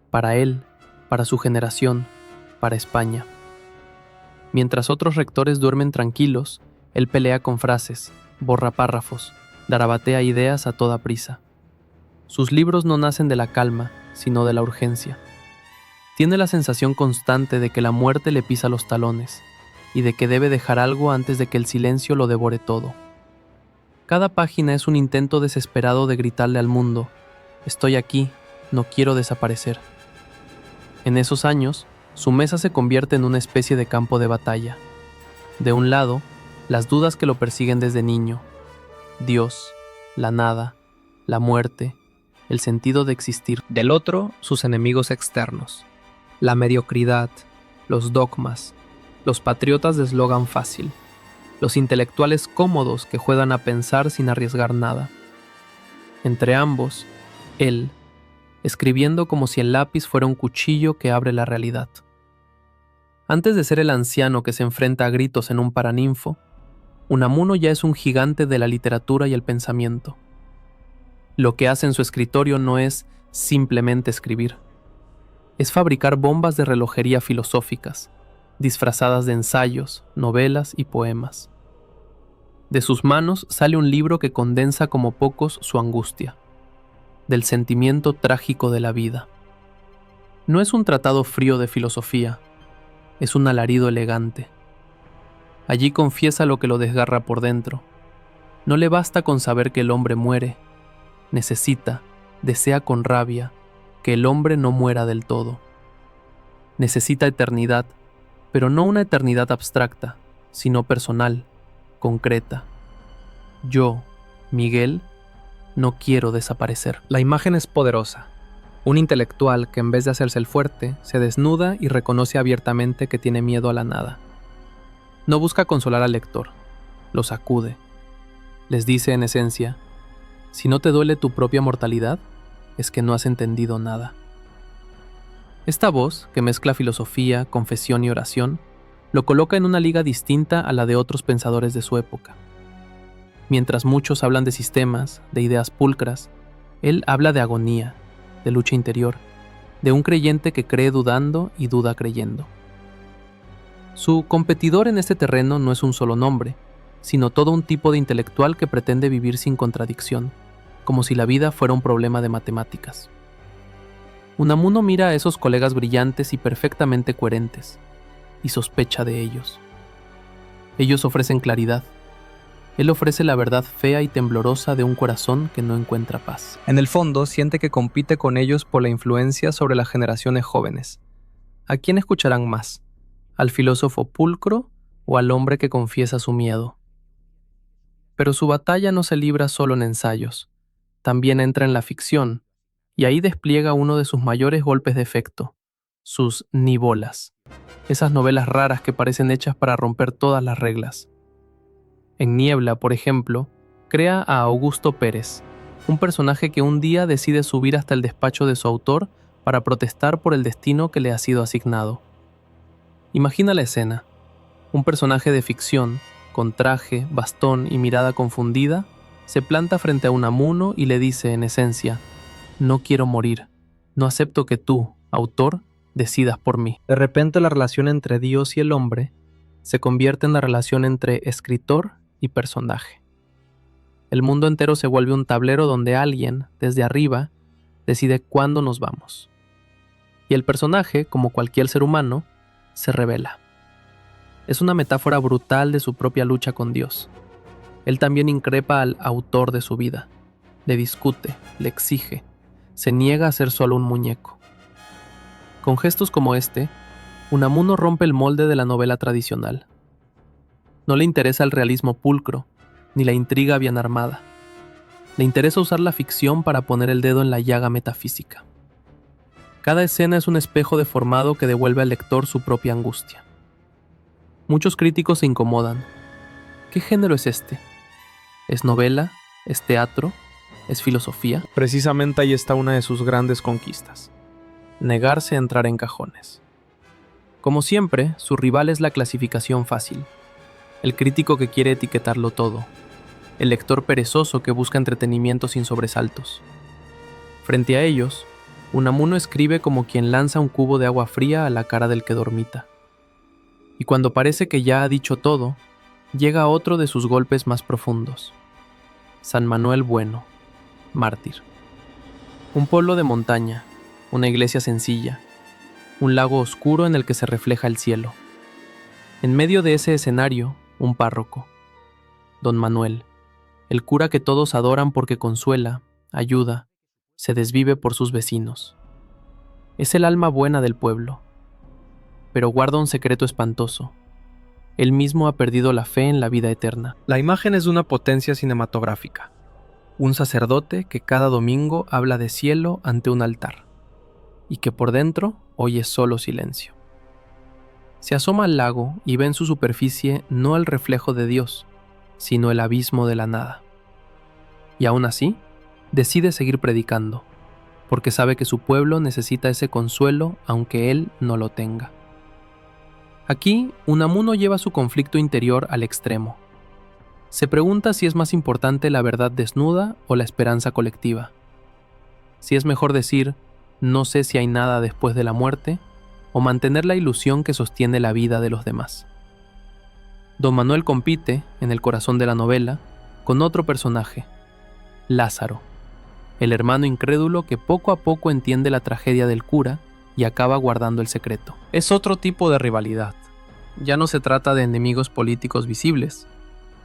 Para él, para su generación, para España. Mientras otros rectores duermen tranquilos, él pelea con frases, borra párrafos, garabatea ideas a toda prisa. Sus libros no nacen de la calma, sino de la urgencia. Tiene la sensación constante de que la muerte le pisa los talones y de que debe dejar algo antes de que el silencio lo devore todo. Cada página es un intento desesperado de gritarle al mundo: estoy aquí, no quiero desaparecer. En esos años, su mesa se convierte en una especie de campo de batalla. De un lado, las dudas que lo persiguen desde niño: Dios, la nada, la muerte, el sentido de existir. Del otro, sus enemigos externos: la mediocridad, los dogmas, los patriotas de eslogan fácil, los intelectuales cómodos que juegan a pensar sin arriesgar nada. Entre ambos, él, escribiendo como si el lápiz fuera un cuchillo que abre la realidad. Antes de ser el anciano que se enfrenta a gritos en un paraninfo, Unamuno ya es un gigante de la literatura y el pensamiento. Lo que hace en su escritorio no es simplemente escribir. Es fabricar bombas de relojería filosóficas, disfrazadas de ensayos, novelas y poemas. De sus manos sale un libro que condensa como pocos su angustia, del sentimiento trágico de la vida. No es un tratado frío de filosofía, es un alarido elegante. Allí confiesa lo que lo desgarra por dentro. No le basta con saber que el hombre muere, necesita, desea con rabia, que el hombre no muera del todo. Necesita eternidad, pero no una eternidad abstracta, sino personal, concreta. Yo, Miguel, no quiero desaparecer. La imagen es poderosa. Un intelectual que en vez de hacerse el fuerte, se desnuda y reconoce abiertamente que tiene miedo a la nada. No busca consolar al lector, lo sacude. Les dice en esencia, si no te duele tu propia mortalidad, es que no has entendido nada. Esta voz, que mezcla filosofía, confesión y oración, lo coloca en una liga distinta a la de otros pensadores de su época. Mientras muchos hablan de sistemas, de ideas pulcras, él habla de agonía, de lucha interior, de un creyente que cree dudando y duda creyendo. Su competidor en este terreno no es un solo nombre, sino todo un tipo de intelectual que pretende vivir sin contradicción, como si la vida fuera un problema de matemáticas. Unamuno mira a esos colegas brillantes y perfectamente coherentes, y sospecha de ellos. Ellos ofrecen claridad. Él ofrece la verdad fea y temblorosa de un corazón que no encuentra paz. En el fondo, siente que compite con ellos por la influencia sobre las generaciones jóvenes. ¿A quién escucharán más? ¿Al filósofo pulcro o al hombre que confiesa su miedo? Pero su batalla no se libra solo en ensayos. También entra en la ficción, y ahí despliega uno de sus mayores golpes de efecto, sus nivolas, esas novelas raras que parecen hechas para romper todas las reglas. En Niebla, por ejemplo, crea a Augusto Pérez, un personaje que un día decide subir hasta el despacho de su autor para protestar por el destino que le ha sido asignado. Imagina la escena. Un personaje de ficción, con traje, bastón y mirada confundida, se planta frente a Unamuno y le dice en esencia, no quiero morir, no acepto que tú, autor, decidas por mí. De repente la relación entre Dios y el hombre se convierte en la relación entre escritor y personaje. El mundo entero se vuelve un tablero donde alguien, desde arriba, decide cuándo nos vamos. Y el personaje, como cualquier ser humano, se revela. Es una metáfora brutal de su propia lucha con Dios. Él también increpa al autor de su vida, le discute, le exige, se niega a ser solo un muñeco. Con gestos como este, Unamuno rompe el molde de la novela tradicional. No le interesa el realismo pulcro, ni la intriga bien armada. Le interesa usar la ficción para poner el dedo en la llaga metafísica. Cada escena es un espejo deformado que devuelve al lector su propia angustia. Muchos críticos se incomodan. ¿Qué género es este? ¿Es novela? ¿Es teatro? ¿Es filosofía? Precisamente ahí está una de sus grandes conquistas. Negarse a entrar en cajones. Como siempre, su rival es la clasificación fácil. El crítico que quiere etiquetarlo todo. El lector perezoso que busca entretenimiento sin sobresaltos. Frente a ellos, Unamuno escribe como quien lanza un cubo de agua fría a la cara del que dormita. Y cuando parece que ya ha dicho todo, llega otro de sus golpes más profundos. San Manuel Bueno, mártir. Un pueblo de montaña, una iglesia sencilla, un lago oscuro en el que se refleja el cielo. En medio de ese escenario, un párroco, Don Manuel, el cura que todos adoran porque consuela, ayuda, se desvive por sus vecinos. Es el alma buena del pueblo, pero guarda un secreto espantoso. Él mismo ha perdido la fe en la vida eterna. La imagen es de una potencia cinematográfica. Un sacerdote que cada domingo habla de cielo ante un altar, y que por dentro oye solo silencio. Se asoma al lago y ve en su superficie no el reflejo de Dios, sino el abismo de la nada. Y aún así, decide seguir predicando, porque sabe que su pueblo necesita ese consuelo aunque él no lo tenga. Aquí, Unamuno lleva su conflicto interior al extremo. Se pregunta si es más importante la verdad desnuda o la esperanza colectiva. Si es mejor decir, no sé si hay nada después de la muerte, o mantener la ilusión que sostiene la vida de los demás. Don Manuel compite, en el corazón de la novela, con otro personaje, Lázaro, el hermano incrédulo que poco a poco entiende la tragedia del cura y acaba guardando el secreto. Es otro tipo de rivalidad. Ya no se trata de enemigos políticos visibles,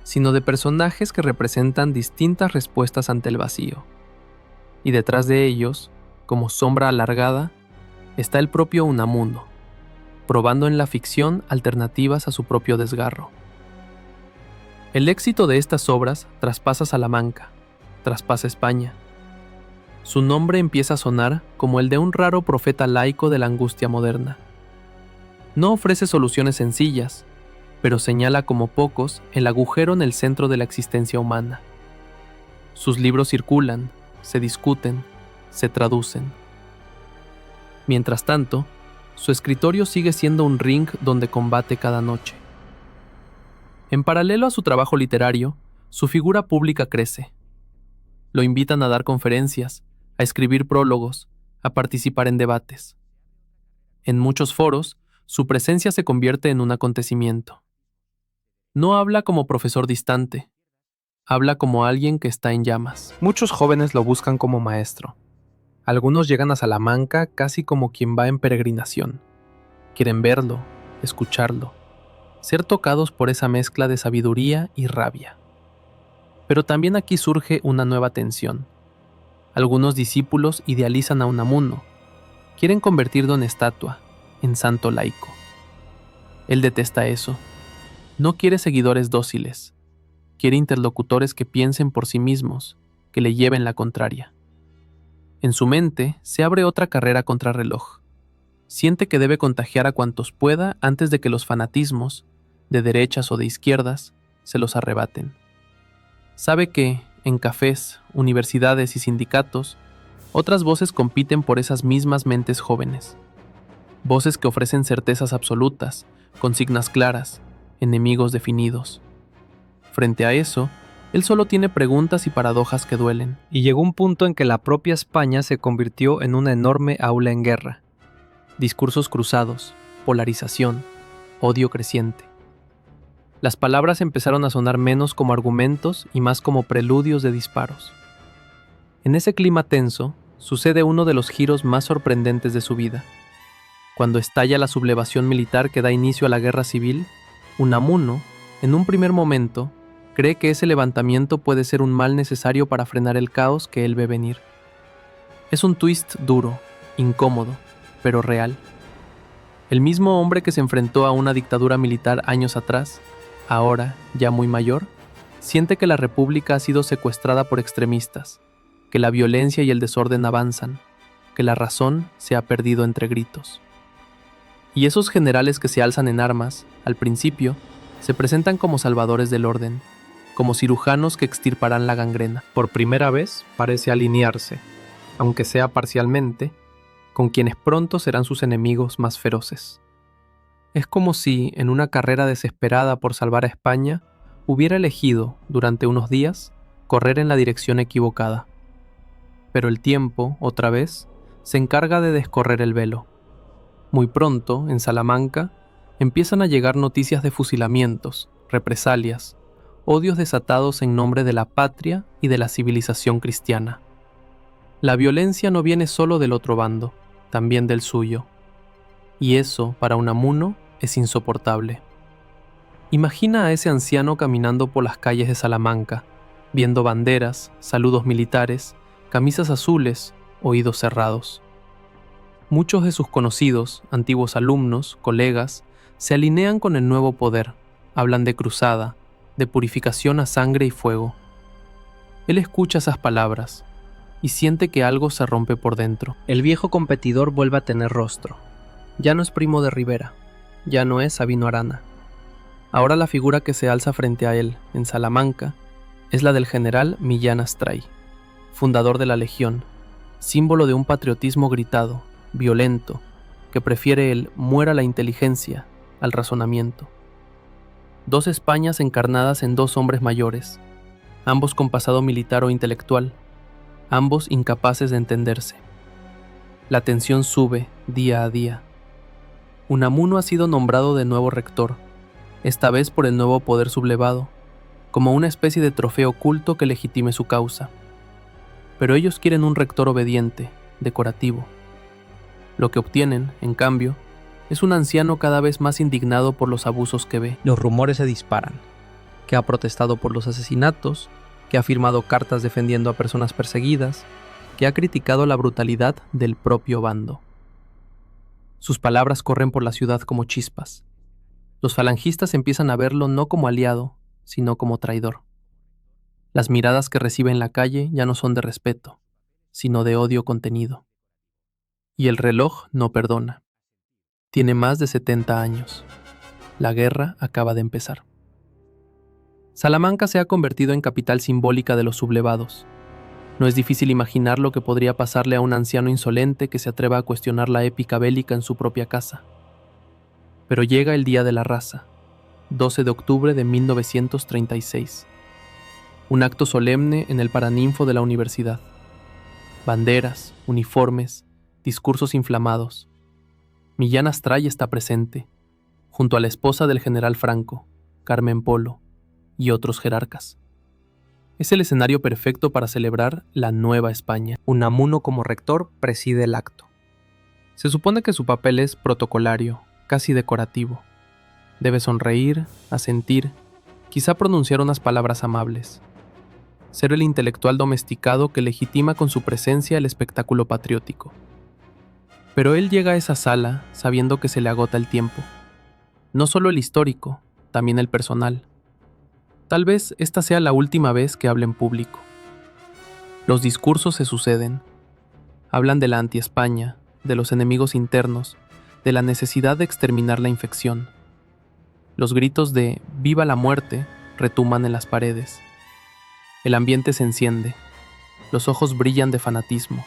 sino de personajes que representan distintas respuestas ante el vacío. Y detrás de ellos, como sombra alargada, está el propio Unamuno, probando en la ficción alternativas a su propio desgarro. El éxito de estas obras traspasa Salamanca, traspasa España. Su nombre empieza a sonar como el de un raro profeta laico de la angustia moderna. No ofrece soluciones sencillas, pero señala como pocos el agujero en el centro de la existencia humana. Sus libros circulan, se discuten, se traducen. Mientras tanto, su escritorio sigue siendo un ring donde combate cada noche. En paralelo a su trabajo literario, su figura pública crece. Lo invitan a dar conferencias, a escribir prólogos, a participar en debates. En muchos foros, su presencia se convierte en un acontecimiento. No habla como profesor distante, habla como alguien que está en llamas. Muchos jóvenes lo buscan como maestro. Algunos llegan a Salamanca casi como quien va en peregrinación. Quieren verlo, escucharlo, ser tocados por esa mezcla de sabiduría y rabia. Pero también aquí surge una nueva tensión. Algunos discípulos idealizan a Unamuno, quieren convertirlo en estatua, en santo laico. Él detesta eso. No quiere seguidores dóciles. Quiere interlocutores que piensen por sí mismos, que le lleven la contraria. En su mente se abre otra carrera contrarreloj. Siente que debe contagiar a cuantos pueda antes de que los fanatismos, de derechas o de izquierdas, se los arrebaten. Sabe que, en cafés, universidades y sindicatos, otras voces compiten por esas mismas mentes jóvenes. Voces que ofrecen certezas absolutas, consignas claras, enemigos definidos. Frente a eso, él solo tiene preguntas y paradojas que duelen. Y llegó un punto en que la propia España se convirtió en una enorme aula en guerra. Discursos cruzados, polarización, odio creciente. Las palabras empezaron a sonar menos como argumentos y más como preludios de disparos. En ese clima tenso, sucede uno de los giros más sorprendentes de su vida. Cuando estalla la sublevación militar que da inicio a la guerra civil, Unamuno, en un primer momento, cree que ese levantamiento puede ser un mal necesario para frenar el caos que él ve venir. Es un twist duro, incómodo, pero real. El mismo hombre que se enfrentó a una dictadura militar años atrás, ahora, ya muy mayor, siente que la república ha sido secuestrada por extremistas, que la violencia y el desorden avanzan, que la razón se ha perdido entre gritos. Y esos generales que se alzan en armas, al principio, se presentan como salvadores del orden, como cirujanos que extirparán la gangrena. Por primera vez parece alinearse, aunque sea parcialmente, con quienes pronto serán sus enemigos más feroces. Es como si, en una carrera desesperada por salvar a España, hubiera elegido, durante unos días, correr en la dirección equivocada. Pero el tiempo, otra vez, se encarga de descorrer el velo. Muy pronto, en Salamanca, empiezan a llegar noticias de fusilamientos, represalias, odios desatados en nombre de la patria y de la civilización cristiana. La violencia no viene solo del otro bando, también del suyo. Y eso, para Unamuno, es insoportable. Imagina a ese anciano caminando por las calles de Salamanca, viendo banderas, saludos militares, camisas azules, oídos cerrados. Muchos de sus conocidos, antiguos alumnos, colegas, se alinean con el nuevo poder, hablan de cruzada, de purificación a sangre y fuego. Él escucha esas palabras y siente que algo se rompe por dentro. El viejo competidor vuelve a tener rostro. Ya no es Primo de Rivera, ya no es Sabino Arana. Ahora la figura que se alza frente a él, en Salamanca, es la del general Millán Astray, fundador de la Legión, símbolo de un patriotismo gritado, violento, que prefiere el muera la inteligencia al razonamiento. Dos Españas encarnadas en dos hombres mayores, ambos con pasado militar o intelectual, ambos incapaces de entenderse. La tensión sube día a día. Unamuno ha sido nombrado de nuevo rector, esta vez por el nuevo poder sublevado, como una especie de trofeo oculto que legitime su causa. Pero ellos quieren un rector obediente, decorativo. Lo que obtienen, en cambio, es un anciano cada vez más indignado por los abusos que ve. Los rumores se disparan, que ha protestado por los asesinatos, que ha firmado cartas defendiendo a personas perseguidas, que ha criticado la brutalidad del propio bando. Sus palabras corren por la ciudad como chispas. Los falangistas empiezan a verlo no como aliado, sino como traidor. Las miradas que recibe en la calle ya no son de respeto, sino de odio contenido. Y el reloj no perdona. Tiene más de 70 años. La guerra acaba de empezar. Salamanca se ha convertido en capital simbólica de los sublevados. No es difícil imaginar lo que podría pasarle a un anciano insolente que se atreva a cuestionar la épica bélica en su propia casa. Pero llega el Día de la Raza, 12 de octubre de 1936. Un acto solemne en el Paraninfo de la universidad. Banderas, uniformes, discursos inflamados. Millán Astray está presente, junto a la esposa del general Franco, Carmen Polo, y otros jerarcas. Es el escenario perfecto para celebrar la nueva España. Unamuno como rector preside el acto. Se supone que su papel es protocolario, casi decorativo. Debe sonreír, asentir, quizá pronunciar unas palabras amables. Ser el intelectual domesticado que legitima con su presencia el espectáculo patriótico. Pero él llega a esa sala sabiendo que se le agota el tiempo. No solo el histórico, también el personal. Tal vez esta sea la última vez que hable en público. Los discursos se suceden. Hablan de la anti-España, de los enemigos internos, de la necesidad de exterminar la infección. Los gritos de «¡Viva la muerte!» retumban en las paredes. El ambiente se enciende. Los ojos brillan de fanatismo.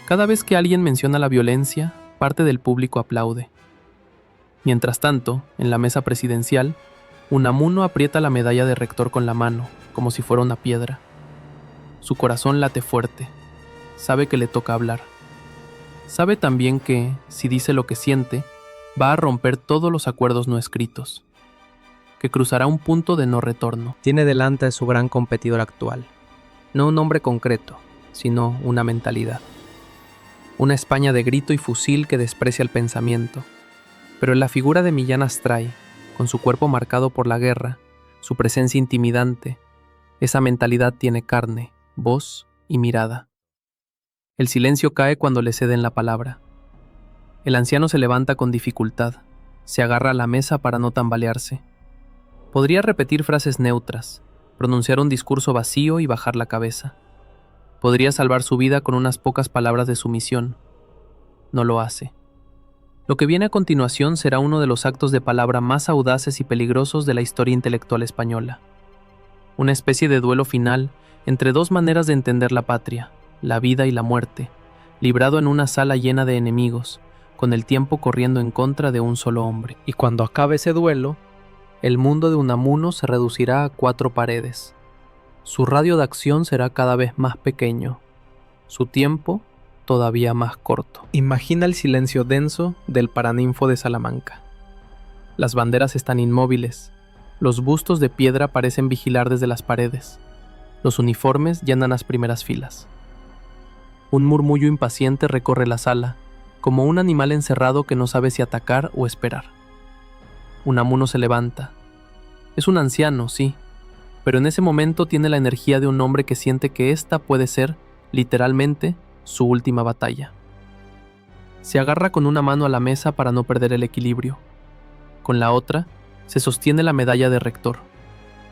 Cada vez que alguien menciona la violencia, parte del público aplaude. Mientras tanto, en la mesa presidencial, Unamuno aprieta la medalla de rector con la mano, como si fuera una piedra. Su corazón late fuerte. Sabe que le toca hablar. Sabe también que, si dice lo que siente, va a romper todos los acuerdos no escritos. Que cruzará un punto de no retorno. Tiene delante a su gran competidor actual. No un hombre concreto, sino una mentalidad. Una España de grito y fusil que desprecia el pensamiento. Pero en la figura de Millán Astray, con su cuerpo marcado por la guerra, su presencia intimidante, esa mentalidad tiene carne, voz y mirada. El silencio cae cuando le ceden la palabra. El anciano se levanta con dificultad, se agarra a la mesa para no tambalearse. Podría repetir frases neutras, pronunciar un discurso vacío y bajar la cabeza. Podría salvar su vida con unas pocas palabras de sumisión. No lo hace. Lo que viene a continuación será uno de los actos de palabra más audaces y peligrosos de la historia intelectual española. Una especie de duelo final entre dos maneras de entender la patria, la vida y la muerte, librado en una sala llena de enemigos, con el tiempo corriendo en contra de un solo hombre. Y cuando acabe ese duelo, el mundo de Unamuno se reducirá a 4 paredes. Su radio de acción será cada vez más pequeño. Su tiempo todavía más corto. Imagina el silencio denso del Paraninfo de Salamanca. Las banderas están inmóviles. Los bustos de piedra parecen vigilar desde las paredes. Los uniformes llenan las primeras filas. Un murmullo impaciente recorre la sala, como un animal encerrado que no sabe si atacar o esperar. Unamuno se levanta. Es un anciano, sí, pero en ese momento tiene la energía de un hombre que siente que esta puede ser, literalmente, su última batalla. Se agarra con una mano a la mesa para no perder el equilibrio. Con la otra, se sostiene la medalla de rector,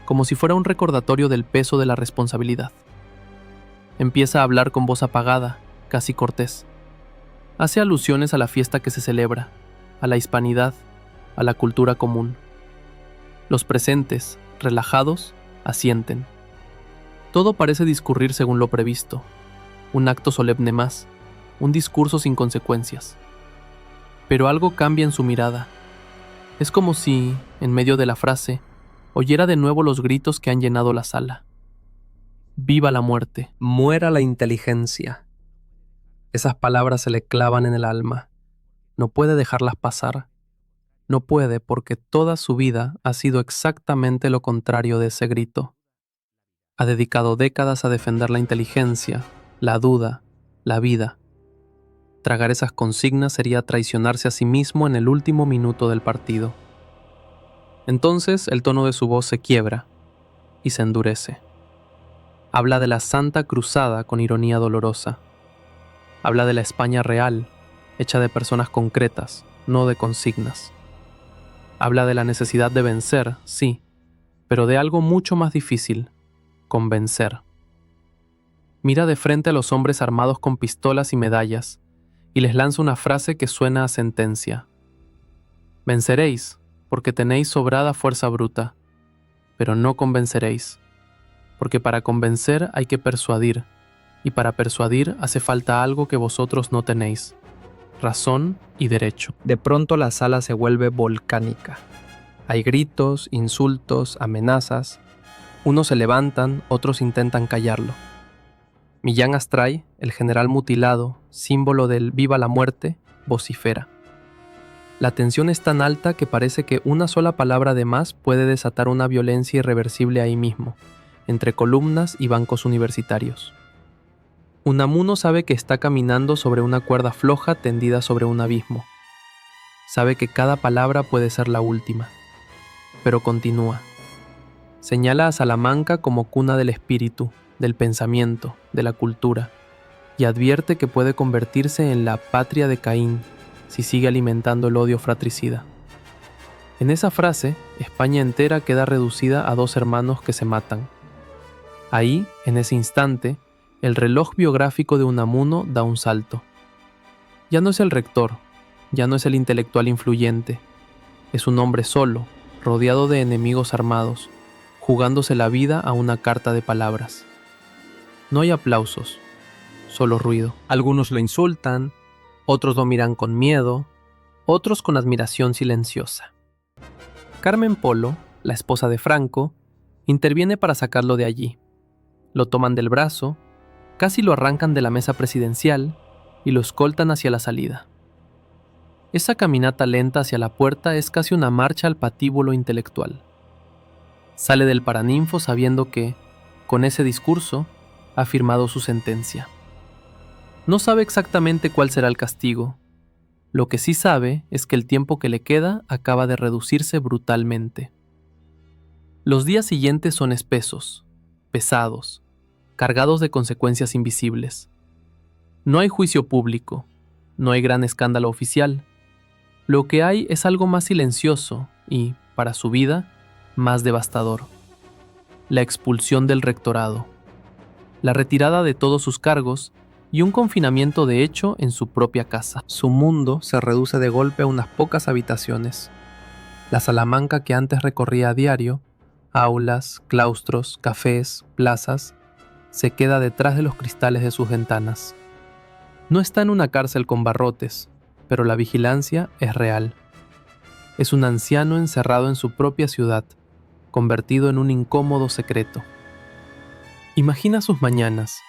como si fuera un recordatorio del peso de la responsabilidad. Empieza a hablar con voz apagada, casi cortés. Hace alusiones a la fiesta que se celebra, a la hispanidad, a la cultura común. Los presentes, relajados, asienten. Todo parece discurrir según lo previsto. Un acto solemne más, un discurso sin consecuencias. Pero algo cambia en su mirada. Es como si, en medio de la frase, oyera de nuevo los gritos que han llenado la sala. Viva la muerte. Muera la inteligencia. Esas palabras se le clavan en el alma. No puede dejarlas pasar. No puede porque toda su vida ha sido exactamente lo contrario de ese grito. Ha dedicado décadas a defender la inteligencia, la duda, la vida. Tragar esas consignas sería traicionarse a sí mismo en el último minuto del partido. Entonces el tono de su voz se quiebra y se endurece. Habla de la Santa Cruzada con ironía dolorosa. Habla de la España real, hecha de personas concretas, no de consignas. Habla de la necesidad de vencer, sí, pero de algo mucho más difícil: convencer. Mira de frente a los hombres armados con pistolas y medallas y les lanza una frase que suena a sentencia. Venceréis, porque tenéis sobrada fuerza bruta, pero no convenceréis, porque para convencer hay que persuadir, y para persuadir hace falta algo que vosotros no tenéis: razón y derecho. De pronto la sala se vuelve volcánica. Hay gritos, insultos, amenazas. Unos se levantan, otros intentan callarlo. Millán Astray, el general mutilado, símbolo del viva la muerte, vocifera. La tensión es tan alta que parece que una sola palabra de más puede desatar una violencia irreversible ahí mismo, entre columnas y bancos universitarios. Unamuno sabe que está caminando sobre una cuerda floja tendida sobre un abismo. Sabe que cada palabra puede ser la última. Pero continúa. Señala a Salamanca como cuna del espíritu, del pensamiento, de la cultura, y advierte que puede convertirse en la patria de Caín si sigue alimentando el odio fratricida. En esa frase, España entera queda reducida a dos hermanos que se matan. Ahí, en ese instante, el reloj biográfico de Unamuno da un salto. Ya no es el rector, ya no es el intelectual influyente, es un hombre solo, rodeado de enemigos armados, jugándose la vida a una carta de palabras. No hay aplausos, solo ruido. Algunos lo insultan, otros lo miran con miedo, otros con admiración silenciosa. Carmen Polo, la esposa de Franco, interviene para sacarlo de allí. Lo toman del brazo, casi lo arrancan de la mesa presidencial y lo escoltan hacia la salida. Esa caminata lenta hacia la puerta es casi una marcha al patíbulo intelectual. Sale del Paraninfo sabiendo que, con ese discurso, ha firmado su sentencia. No sabe exactamente cuál será el castigo. Lo que sí sabe es que el tiempo que le queda acaba de reducirse brutalmente. Los días siguientes son espesos, pesados, cargados de consecuencias invisibles. No hay juicio público, no hay gran escándalo oficial. Lo que hay es algo más silencioso y, para su vida, más devastador: la expulsión del rectorado, la retirada de todos sus cargos y un confinamiento de hecho en su propia casa. Su mundo se reduce de golpe a unas pocas habitaciones. La Salamanca que antes recorría a diario, aulas, claustros, cafés, plazas, se queda detrás de los cristales de sus ventanas. No está en una cárcel con barrotes, pero la vigilancia es real. Es un anciano encerrado en su propia ciudad, convertido en un incómodo secreto. Imagina sus mañanas.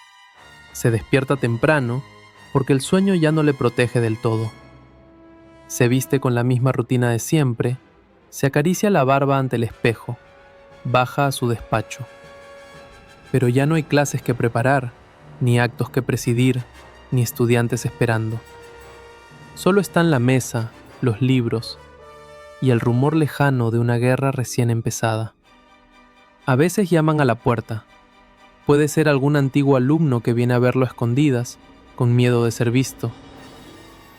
Se despierta temprano porque el sueño ya no le protege del todo. Se viste con la misma rutina de siempre, se acaricia la barba ante el espejo, baja a su despacho. Pero ya no hay clases que preparar, ni actos que presidir, ni estudiantes esperando. Solo están la mesa, los libros y el rumor lejano de una guerra recién empezada. A veces llaman a la puerta. Puede ser algún antiguo alumno que viene a verlo a escondidas, con miedo de ser visto.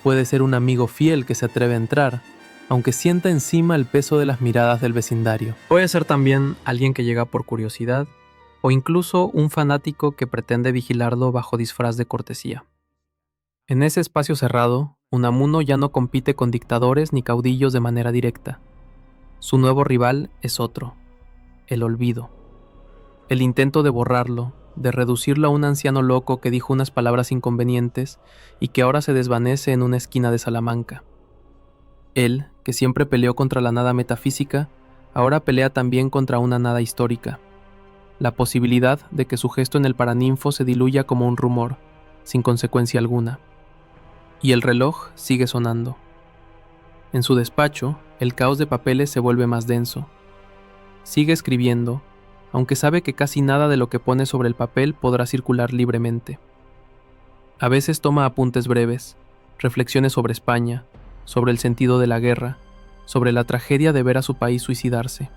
Puede ser un amigo fiel que se atreve a entrar, aunque sienta encima el peso de las miradas del vecindario. Puede ser también alguien que llega por curiosidad, o incluso un fanático que pretende vigilarlo bajo disfraz de cortesía. En ese espacio cerrado, Unamuno ya no compite con dictadores ni caudillos de manera directa. Su nuevo rival es otro: el olvido. El intento de borrarlo, de reducirlo a un anciano loco que dijo unas palabras inconvenientes y que ahora se desvanece en una esquina de Salamanca. Él, que siempre peleó contra la nada metafísica, ahora pelea también contra una nada histórica. La posibilidad de que su gesto en el Paraninfo se diluya como un rumor, sin consecuencia alguna. Y el reloj sigue sonando. En su despacho, el caos de papeles se vuelve más denso. Sigue escribiendo, aunque sabe que casi nada de lo que pone sobre el papel podrá circular libremente. A veces toma apuntes breves, reflexiones sobre España, sobre el sentido de la guerra, sobre la tragedia de ver a su país suicidarse.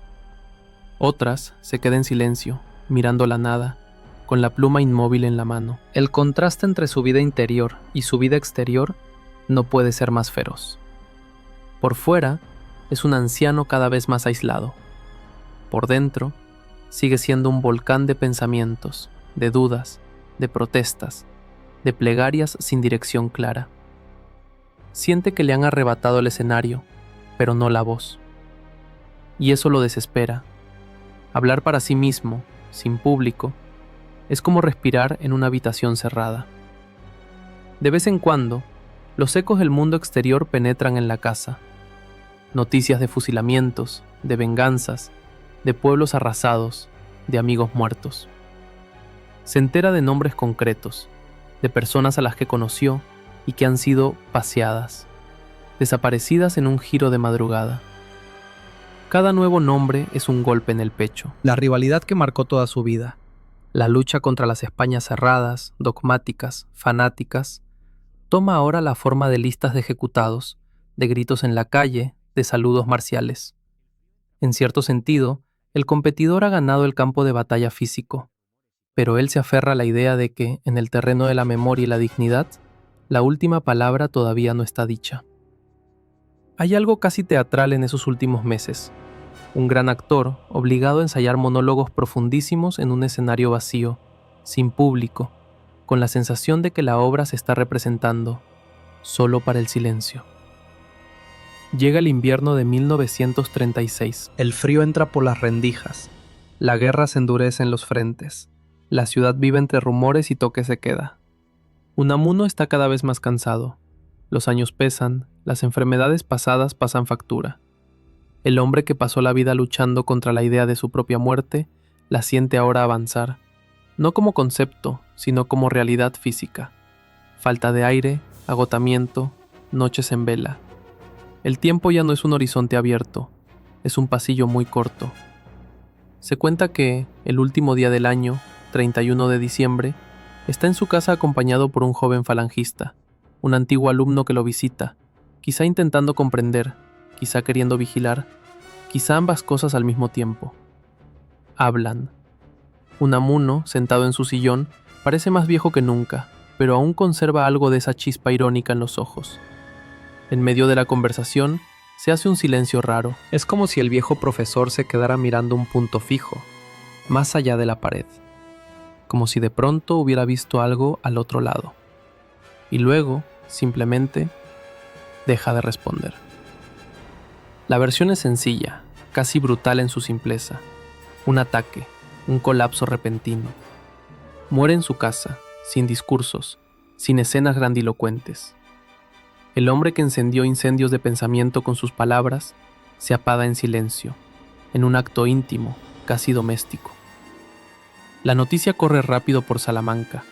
Otras se queda en silencio, mirando la nada, con la pluma inmóvil en la mano. El contraste entre su vida interior y su vida exterior no puede ser más feroz. Por fuera, es un anciano cada vez más aislado. Por dentro, sigue siendo un volcán de pensamientos, de dudas, de protestas, de plegarias sin dirección clara. Siente que le han arrebatado el escenario, pero no la voz. Y eso lo desespera. Hablar para sí mismo, sin público, es como respirar en una habitación cerrada. De vez en cuando, los ecos del mundo exterior penetran en la casa. Noticias de fusilamientos, de venganzas, de pueblos arrasados, de amigos muertos. Se entera de nombres concretos, de personas a las que conoció y que han sido paseadas, desaparecidas en un giro de madrugada. Cada nuevo nombre es un golpe en el pecho. La rivalidad que marcó toda su vida, la lucha contra las Españas cerradas, dogmáticas, fanáticas, toma ahora la forma de listas de ejecutados, de gritos en la calle, de saludos marciales. En cierto sentido, el competidor ha ganado el campo de batalla físico, pero él se aferra a la idea de que, en el terreno de la memoria y la dignidad, la última palabra todavía no está dicha. Hay algo casi teatral en esos últimos meses. Un gran actor obligado a ensayar monólogos profundísimos en un escenario vacío, sin público, con la sensación de que la obra se está representando, solo para el silencio. Llega el invierno de 1936. El frío entra por las rendijas. La guerra se endurece en los frentes. La ciudad vive entre rumores y toques de queda. Unamuno está cada vez más cansado. Los años pesan, las enfermedades pasadas pasan factura. El hombre que pasó la vida luchando contra la idea de su propia muerte, la siente ahora avanzar, no como concepto, sino como realidad física. Falta de aire, agotamiento, noches en vela. El tiempo ya no es un horizonte abierto, es un pasillo muy corto. Se cuenta que, el último día del año, 31 de diciembre, está en su casa acompañado por un joven falangista, un antiguo alumno que lo visita, quizá intentando comprender, quizá queriendo vigilar, quizá ambas cosas al mismo tiempo. Hablan. Unamuno, sentado en su sillón, parece más viejo que nunca, pero aún conserva algo de esa chispa irónica en los ojos. En medio de la conversación, se hace un silencio raro. Es como si el viejo profesor se quedara mirando un punto fijo, más allá de la pared. Como si de pronto hubiera visto algo al otro lado. Y luego, simplemente, deja de responder. La versión es sencilla, casi brutal en su simpleza. Un ataque, un colapso repentino. Muere en su casa, sin discursos, sin escenas grandilocuentes. El hombre que encendió incendios de pensamiento con sus palabras se apaga en silencio, en un acto íntimo, casi doméstico. La noticia corre rápido por Salamanca.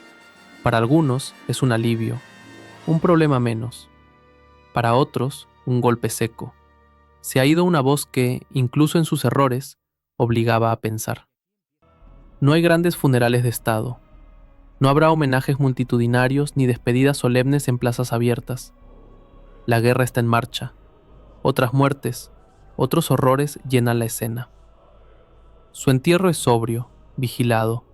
Para algunos es un alivio, un problema menos. Para otros, un golpe seco. Se ha ido una voz que, incluso en sus errores, obligaba a pensar. No hay grandes funerales de Estado. No habrá homenajes multitudinarios ni despedidas solemnes en plazas abiertas. La guerra está en marcha. Otras muertes, otros horrores llenan la escena. Su entierro es sobrio, vigilado,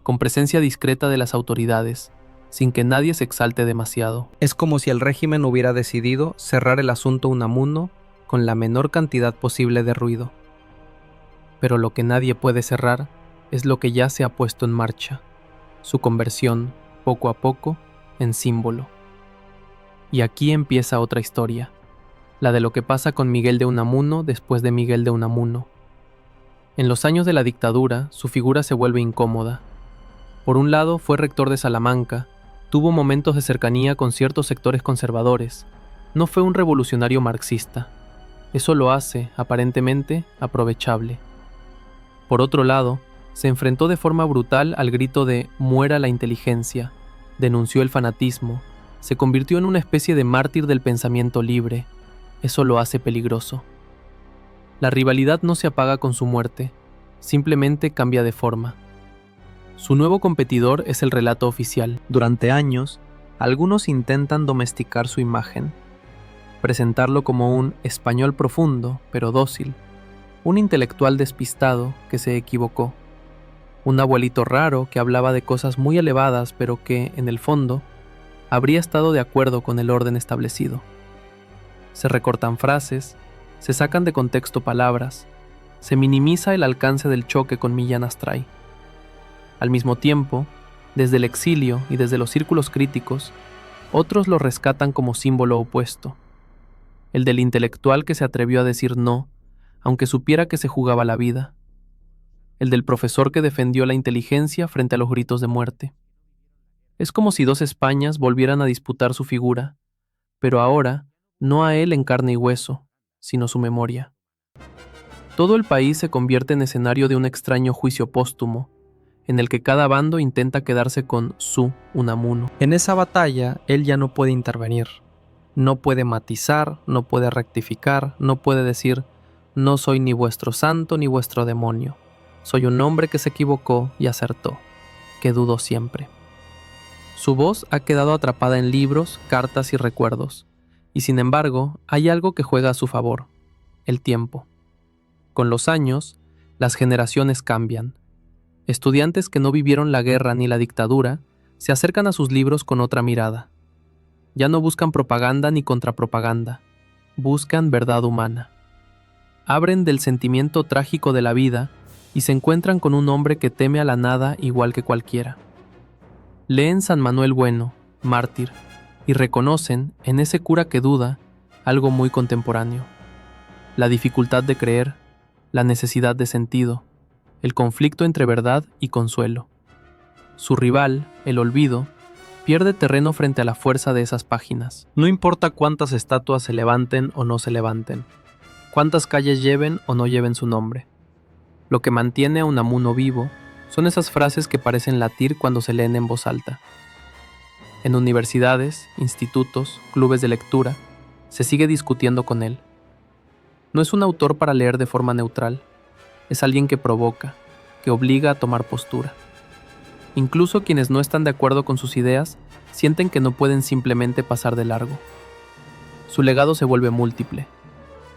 con presencia discreta de las autoridades, sin que nadie se exalte demasiado. Es como si el régimen hubiera decidido cerrar el asunto Unamuno con la menor cantidad posible de ruido. Pero lo que nadie puede cerrar es lo que ya se ha puesto en marcha, su conversión, poco a poco, en símbolo. Y aquí empieza otra historia, la de lo que pasa con Miguel de Unamuno después de Miguel de Unamuno. En los años de la dictadura, su figura se vuelve incómoda. Por un lado, fue rector de Salamanca, tuvo momentos de cercanía con ciertos sectores conservadores, No fue un revolucionario marxista. Eso lo hace, aparentemente, aprovechable. Por otro lado, se enfrentó de forma brutal al grito de «muera la inteligencia», denunció el fanatismo, se convirtió en una especie de mártir del pensamiento libre. Eso lo hace peligroso. La rivalidad no se apaga con su muerte, simplemente cambia de forma. Su nuevo competidor es el relato oficial. Durante años, algunos intentan domesticar su imagen, presentarlo como un español profundo, pero dócil, un intelectual despistado que se equivocó, un abuelito raro que hablaba de cosas muy elevadas, pero que, en el fondo, habría estado de acuerdo con el orden establecido. Se recortan frases, se sacan de contexto palabras, se minimiza el alcance del choque con Millán Astray. Al mismo tiempo, desde el exilio y desde los círculos críticos, otros lo rescatan como símbolo opuesto, el del intelectual que se atrevió a decir no, aunque supiera que se jugaba la vida, el del profesor que defendió la inteligencia frente a los gritos de muerte. Es como si dos Españas volvieran a disputar su figura, pero ahora no a él en carne y hueso, sino su memoria. Todo el país se convierte en escenario de un extraño juicio póstumo, en el que cada bando intenta quedarse con su Unamuno. En esa batalla, él ya no puede intervenir. No puede matizar, no puede rectificar, no puede decir, no soy ni vuestro santo ni vuestro demonio. Soy un hombre que se equivocó y acertó, que dudó siempre. Su voz ha quedado atrapada en libros, cartas y recuerdos, y sin embargo, hay algo que juega a su favor: el tiempo. Con los años, las generaciones cambian. Estudiantes que no vivieron la guerra ni la dictadura se acercan a sus libros con otra mirada. Ya no buscan propaganda ni contrapropaganda, buscan verdad humana. Abren del sentimiento trágico de la vida y se encuentran con un hombre que teme a la nada igual que cualquiera. Leen San Manuel Bueno, mártir, y reconocen, en ese cura que duda, algo muy contemporáneo: la dificultad de creer, la necesidad de sentido, el conflicto entre verdad y consuelo. Su rival, el olvido, pierde terreno frente a la fuerza de esas páginas. No importa cuántas estatuas se levanten o no se levanten, cuántas calles lleven o no lleven su nombre. Lo que mantiene a Unamuno vivo son esas frases que parecen latir cuando se leen en voz alta. En universidades, institutos, clubes de lectura, se sigue discutiendo con él. No es un autor para leer de forma neutral, es alguien que provoca, que obliga a tomar postura. Incluso quienes no están de acuerdo con sus ideas sienten que no pueden simplemente pasar de largo. Su legado se vuelve múltiple.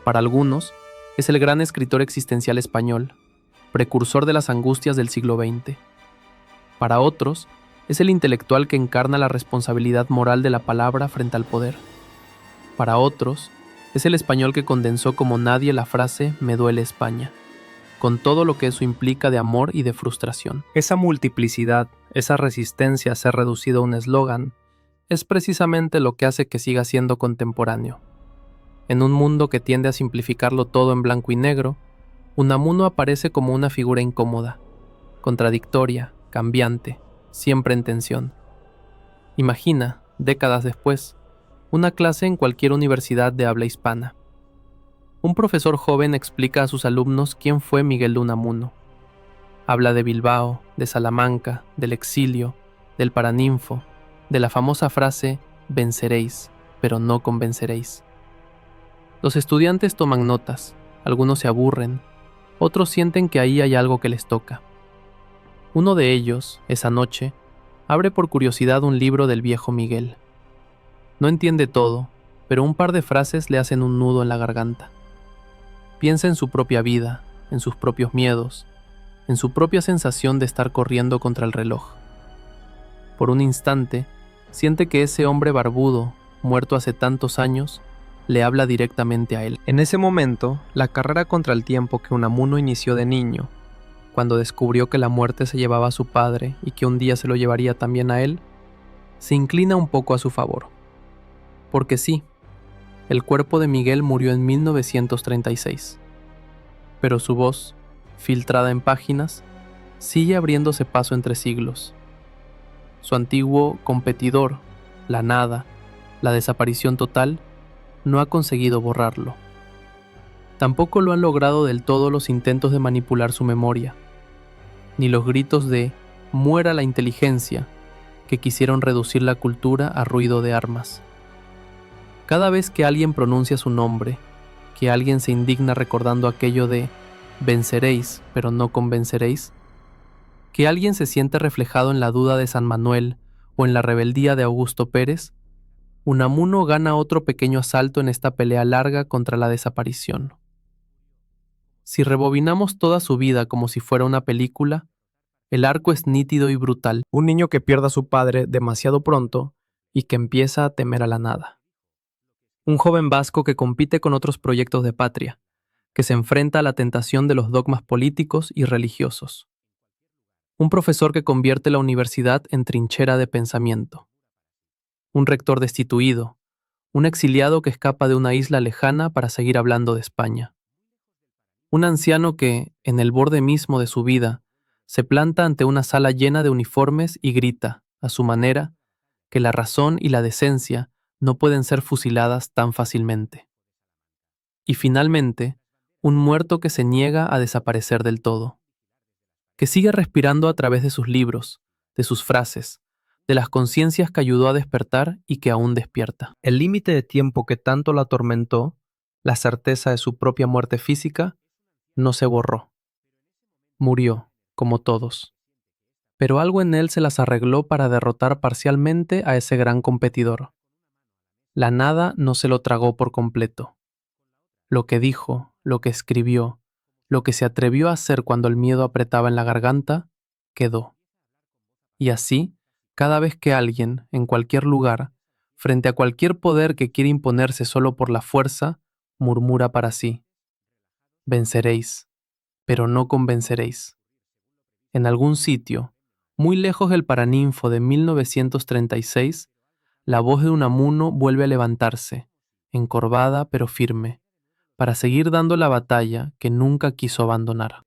Para algunos, es el gran escritor existencial español, precursor de las angustias del siglo XX. Para otros, es el intelectual que encarna la responsabilidad moral de la palabra frente al poder. Para otros, es el español que condensó como nadie la frase «Me duele España», con todo lo que eso implica de amor y de frustración. Esa multiplicidad, esa resistencia a ser reducido a un eslogan, es precisamente lo que hace que siga siendo contemporáneo. En un mundo que tiende a simplificarlo todo en blanco y negro, Unamuno aparece como una figura incómoda, contradictoria, cambiante, siempre en tensión. Imagina, décadas después, una clase en cualquier universidad de habla hispana. Un profesor joven explica a sus alumnos quién fue Miguel de Unamuno. Habla de Bilbao, de Salamanca, del exilio, del Paraninfo, de la famosa frase «venceréis, pero no convenceréis». Los estudiantes toman notas, algunos se aburren, otros sienten que ahí hay algo que les toca. Uno de ellos, esa noche, abre por curiosidad un libro del viejo Miguel. No entiende todo, pero un par de frases le hacen un nudo en la garganta. Piensa en su propia vida, en sus propios miedos, en su propia sensación de estar corriendo contra el reloj. Por un instante, siente que ese hombre barbudo, muerto hace tantos años, le habla directamente a él. En ese momento, la carrera contra el tiempo que Unamuno inició de niño, cuando descubrió que la muerte se llevaba a su padre y que un día se lo llevaría también a él, se inclina un poco a su favor. Porque sí, el cuerpo de Miguel murió en 1936, pero su voz, filtrada en páginas, sigue abriéndose paso entre siglos. Su antiguo competidor, la nada, la desaparición total, no ha conseguido borrarlo. Tampoco lo han logrado del todo los intentos de manipular su memoria, ni los gritos de «muera la inteligencia» que quisieron reducir la cultura a ruido de armas. Cada vez que alguien pronuncia su nombre, que alguien se indigna recordando aquello de «venceréis, pero no convenceréis», que alguien se siente reflejado en la duda de San Manuel o en la rebeldía de Augusto Pérez, Unamuno gana otro pequeño asalto en esta pelea larga contra la desaparición. Si rebobinamos toda su vida como si fuera una película, el arco es nítido y brutal. Un niño que pierde a su padre demasiado pronto y que empieza a temer a la nada. Un joven vasco que compite con otros proyectos de patria, que se enfrenta a la tentación de los dogmas políticos y religiosos. Un profesor que convierte la universidad en trinchera de pensamiento. Un rector destituido, un exiliado que escapa de una isla lejana para seguir hablando de España. Un anciano que, en el borde mismo de su vida, se planta ante una sala llena de uniformes y grita, a su manera, que la razón y la decencia no pueden ser fusiladas tan fácilmente. Y finalmente, un muerto que se niega a desaparecer del todo, que sigue respirando a través de sus libros, de sus frases, de las conciencias que ayudó a despertar y que aún despierta. El límite de tiempo que tanto la atormentó, la certeza de su propia muerte física, no se borró. Murió, como todos. Pero algo en él se las arregló para derrotar parcialmente a ese gran competidor. La nada no se lo tragó por completo. Lo que dijo, lo que escribió, lo que se atrevió a hacer cuando el miedo apretaba en la garganta, quedó. Y así, cada vez que alguien, en cualquier lugar, frente a cualquier poder que quiere imponerse solo por la fuerza, murmura para sí: venceréis, pero no convenceréis. En algún sitio, muy lejos del Paraninfo de 1936, la voz de Unamuno vuelve a levantarse, encorvada pero firme, para seguir dando la batalla que nunca quiso abandonar.